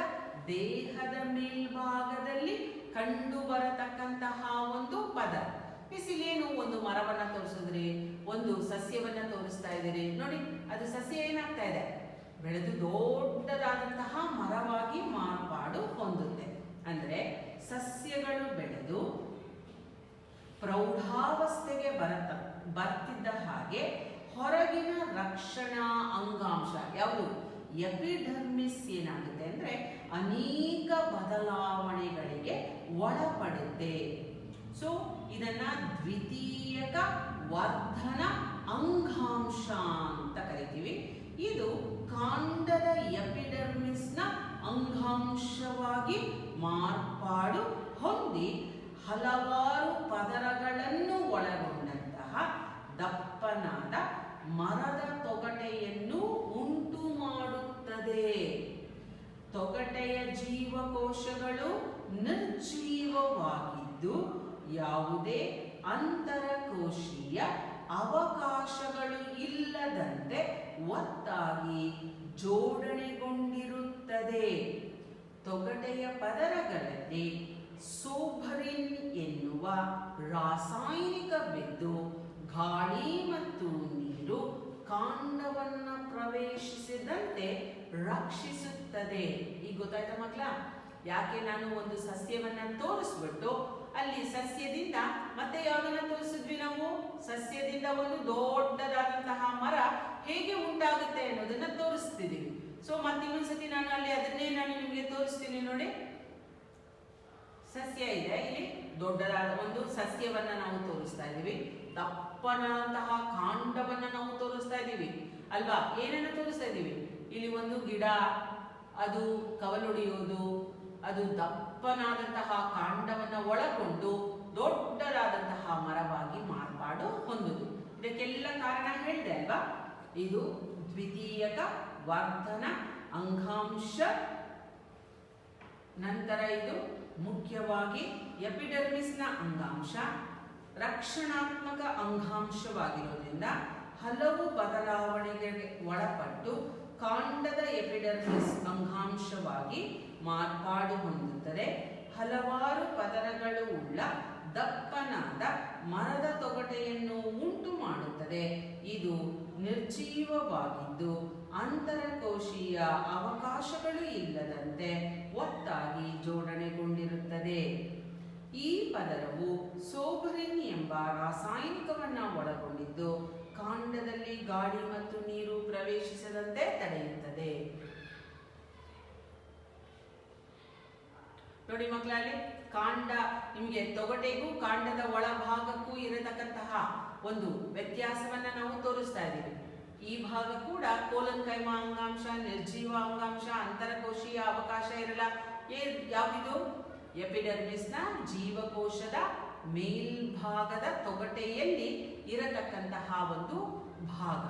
ದೇಹದ ಮೇಲ್ಭಾಗದಲ್ಲಿ ಕಂಡು ಬರತಕ್ಕಂತಹ ಒಂದು ಪದ. ಇಲ್ಲೇನು ಒಂದು ಮರವನ್ನ ತೋರಿಸಿದ್ರಿ, ಒಂದು ಸಸ್ಯವನ್ನ ತೋರಿಸ್ತಾ ಇದ್ದೀರಿ ನೋಡಿ. ಅದು ಸಸ್ಯ ಏನಾಗ್ತಾ ಇದೆ? ಬೆಳೆದು ದೊಡ್ಡದಾದಂತಹ ಮರವಾಗಿ ಮಾರ್ಪಾಡು ಹೊಂದುತ್ತೆ. ಅಂದ್ರೆ ಸಸ್ಯಗಳು ಬೆಳೆದು ಪ್ರೌಢಾವಸ್ಥೆಗೆ ಬರ್ತಿದ್ದ ಹಾಗೆ ಹೊರಗಿನ ರಕ್ಷಣಾ ಅಂಗಾಂಶ ಯಾವುದು? ಎಪಿಡರ್ಮಿಸ್ ಏನಾಗುತ್ತೆ ಅಂದ್ರೆ ಅನೇಕ ಬದಲಾವಣೆಗಳಿಗೆ ಒಳಪಡುತ್ತೆ. ಸೊ ಇದನ್ನ ದ್ವಿತೀಯಕ ವರ್ಧನ ಅಂಗಾಂಶ ಅಂತ ಕರಿತೀವಿ. ಇದು ಕಾಂಡದ ಎಪಿಡರ್ಮಿಸ್ನ ಅಂಗಾಂಶವಾಗಿ ಮಾರ್ಪಾಡು ಹೊಂದಿ ಹಲವಾರು ಪದರಗಳನ್ನು ಒಳಗೊಂಡಂತಹ ದಪ್ಪನಾದ ಮರದ ತೊಗಟೆಯನ್ನು ಉಂಟು ಮಾಡುತ್ತದೆ. ತೊಗಟೆಯ ಜೀವಕೋಶಗಳು ನಿರ್ಜೀವವಾಗಿದ್ದು ಯಾವುದೇ ಅಂತರಕೋಶೀಯ ಅವಕಾಶಗಳು ಇಲ್ಲದಂತೆ ಒತ್ತಾಗಿ ಜೋಡಣೆಗೊಂಡಿರುತ್ತದೆ. ತೊಗಟೆಯ ಪದರಗಳಲ್ಲಿ ಸೋಬರಿನ್ ಎನ್ನುವ ರಾಸಾಯನಿಕವಿದ್ದು ಗಾಳಿ ಮತ್ತು ನೀರು ಕಾಂಡವನ್ನು ಪ್ರವೇಶಿಸಿದಂತೆ ರಕ್ಷಿಸುತ್ತದೆ. ಈಗ ಗೊತ್ತಾಯ್ತಾ ಮಕ್ಕಳ? ಯಾಕೆ ನಾನು ಒಂದು ಸಸ್ಯವನ್ನ ತೋರಿಸ್ಬಿಟ್ಟು ಅಲ್ಲಿ ಸಸ್ಯದಿಂದ ಮತ್ತೆ ಯಾವ್ದನ್ನ ತೋರಿಸಿದ್ವಿ ನಾವು? ಸಸ್ಯದಿಂದ ಒಂದು ದೊಡ್ಡದಾದಂತಹ ಮರ ಹೇಗೆ ಉಂಟಾಗುತ್ತೆ ಅನ್ನೋದನ್ನ ತೋರಿಸ್ತಿದೀವಿ. ಸೊ ಮತ್ತೆ ಇನ್ನೊಂದ್ಸತಿ ನಾನು ಅಲ್ಲಿ ಅದನ್ನೇ ನಾನು ನಿಮಗೆ ತೋರಿಸ್ತೀನಿ ನೋಡಿ. ಸಸ್ಯ ಇದೆ, ಇಲ್ಲಿ ದೊಡ್ಡದಾದ ಒಂದು ಸಸ್ಯವನ್ನ ನಾವು ತೋರಿಸ್ತಾ ಇದ್ದೀವಿ. ದಪ್ಪನಾದಂತಹ ಕಾಂಡವನ್ನ ನಾವು ತೋರಿಸ್ತಾ ಇದ್ದೀವಿ ಅಲ್ವಾ? ಏನನ್ನ ತೋರಿಸ್ತಾ ಇದ್ದೀವಿ? ಇಲ್ಲಿ ಒಂದು ಗಿಡ, ಅದು ಕವಲೊಡೆಯೋದು, ಅದು ದಪ್ಪನಾದಂತಹ ಕಾಂಡವನ್ನ ಒಳಗೊಂಡು ದೊಡ್ಡದಾದಂತಹ ಮರವಾಗಿ ಮಾರ್ಪಾಡು ಹೊಂದುದು. ಇದಕ್ಕೆಲ್ಲ ಕಾರಣ ಹೇಳಿದೆ ಅಲ್ವಾ? ಇದು ದ್ವಿತೀಯಕ ವರ್ಧನ ಅಂಗಾಂಶ. ನಂತರ ಇದು ಮುಖ್ಯವಾಗಿ ಎಪಿಡರ್ಮಿಸ್ನ ಅಂಗಾಂಶ ರಕ್ಷಣಾತ್ಮಕ ಅಂಗಾಂಶವಾಗಿರೋದ್ರಿಂದ ಹಲವು ಬದಲಾವಣೆಗಳಿಗೆ ಒಳಪಟ್ಟು ಕಾಂಡದ ಎಪಿಡರ್ಮಿಸ್ ಅಂಗಾಂಶವಾಗಿ ಮಾರ್ಪಾಡು ಹೊಂದುತ್ತದೆ. ಹಲವಾರು ಪದರಗಳು ಉಳ್ಳ ದಪ್ಪನಾದ ಮರದ ತೊಗಟೆಯನ್ನು ಉಂಟು ಮಾಡುತ್ತದೆ. ಇದು ನಿರ್ಜೀವವಾಗಿದ್ದು ಅಂತರಕೋಶೀಯ ಅವಕಾಶಗಳು ಇಲ್ಲದಂತೆ ಒತ್ತಾಗಿ ಜೋಡಣೆಗೊಂಡಿರುತ್ತದೆ. ಈ ಪದರವು ಸೋಬರಿನ್ ಎಂಬ ರಾಸಾಯನಿಕವನ್ನು ಒಳಗೊಂಡಿದ್ದು ಕಾಂಡದಲ್ಲಿ ಗಾಳಿ ಮತ್ತು ನೀರು ಪ್ರವೇಶಿಸದಂತೆ ತಡೆಯುತ್ತದೆ. ನೋಡಿ ಮಕ್ಕಳಲ್ಲಿ ಕಾಂಡ, ನಿಮಗೆ ತೊಗಟೆಗೂ ಕಾಂಡದ ಒಳಭಾಗಕ್ಕೂ ಇರತಕ್ಕಂತಹ ಒಂದು ವ್ಯತ್ಯಾಸವನ್ನ ನಾವು ತೋರಿಸ್ತಾ ಇದ್ದೀವಿ. ಈ ಭಾಗ ಕೂಡ ಕೋಲನ್ ಕೈಮಾ ಅಂಗಾಂಶ, ನಿರ್ಜೀವ ಅಂಗಾಂಶ, ಅಂತರಕೋಶೀಯ ಅವಕಾಶ ಇರಲ್ಲ. ಯಾವಿದು? ಎಪಿಡರ್ಮಿಸ್ನ ಜೀವಕೋಶದ ಮೇಲ್ಭಾಗದ ತೊಗಟೆಯಲ್ಲಿ ಇರತಕ್ಕಂತಹ ಒಂದು ಭಾಗ.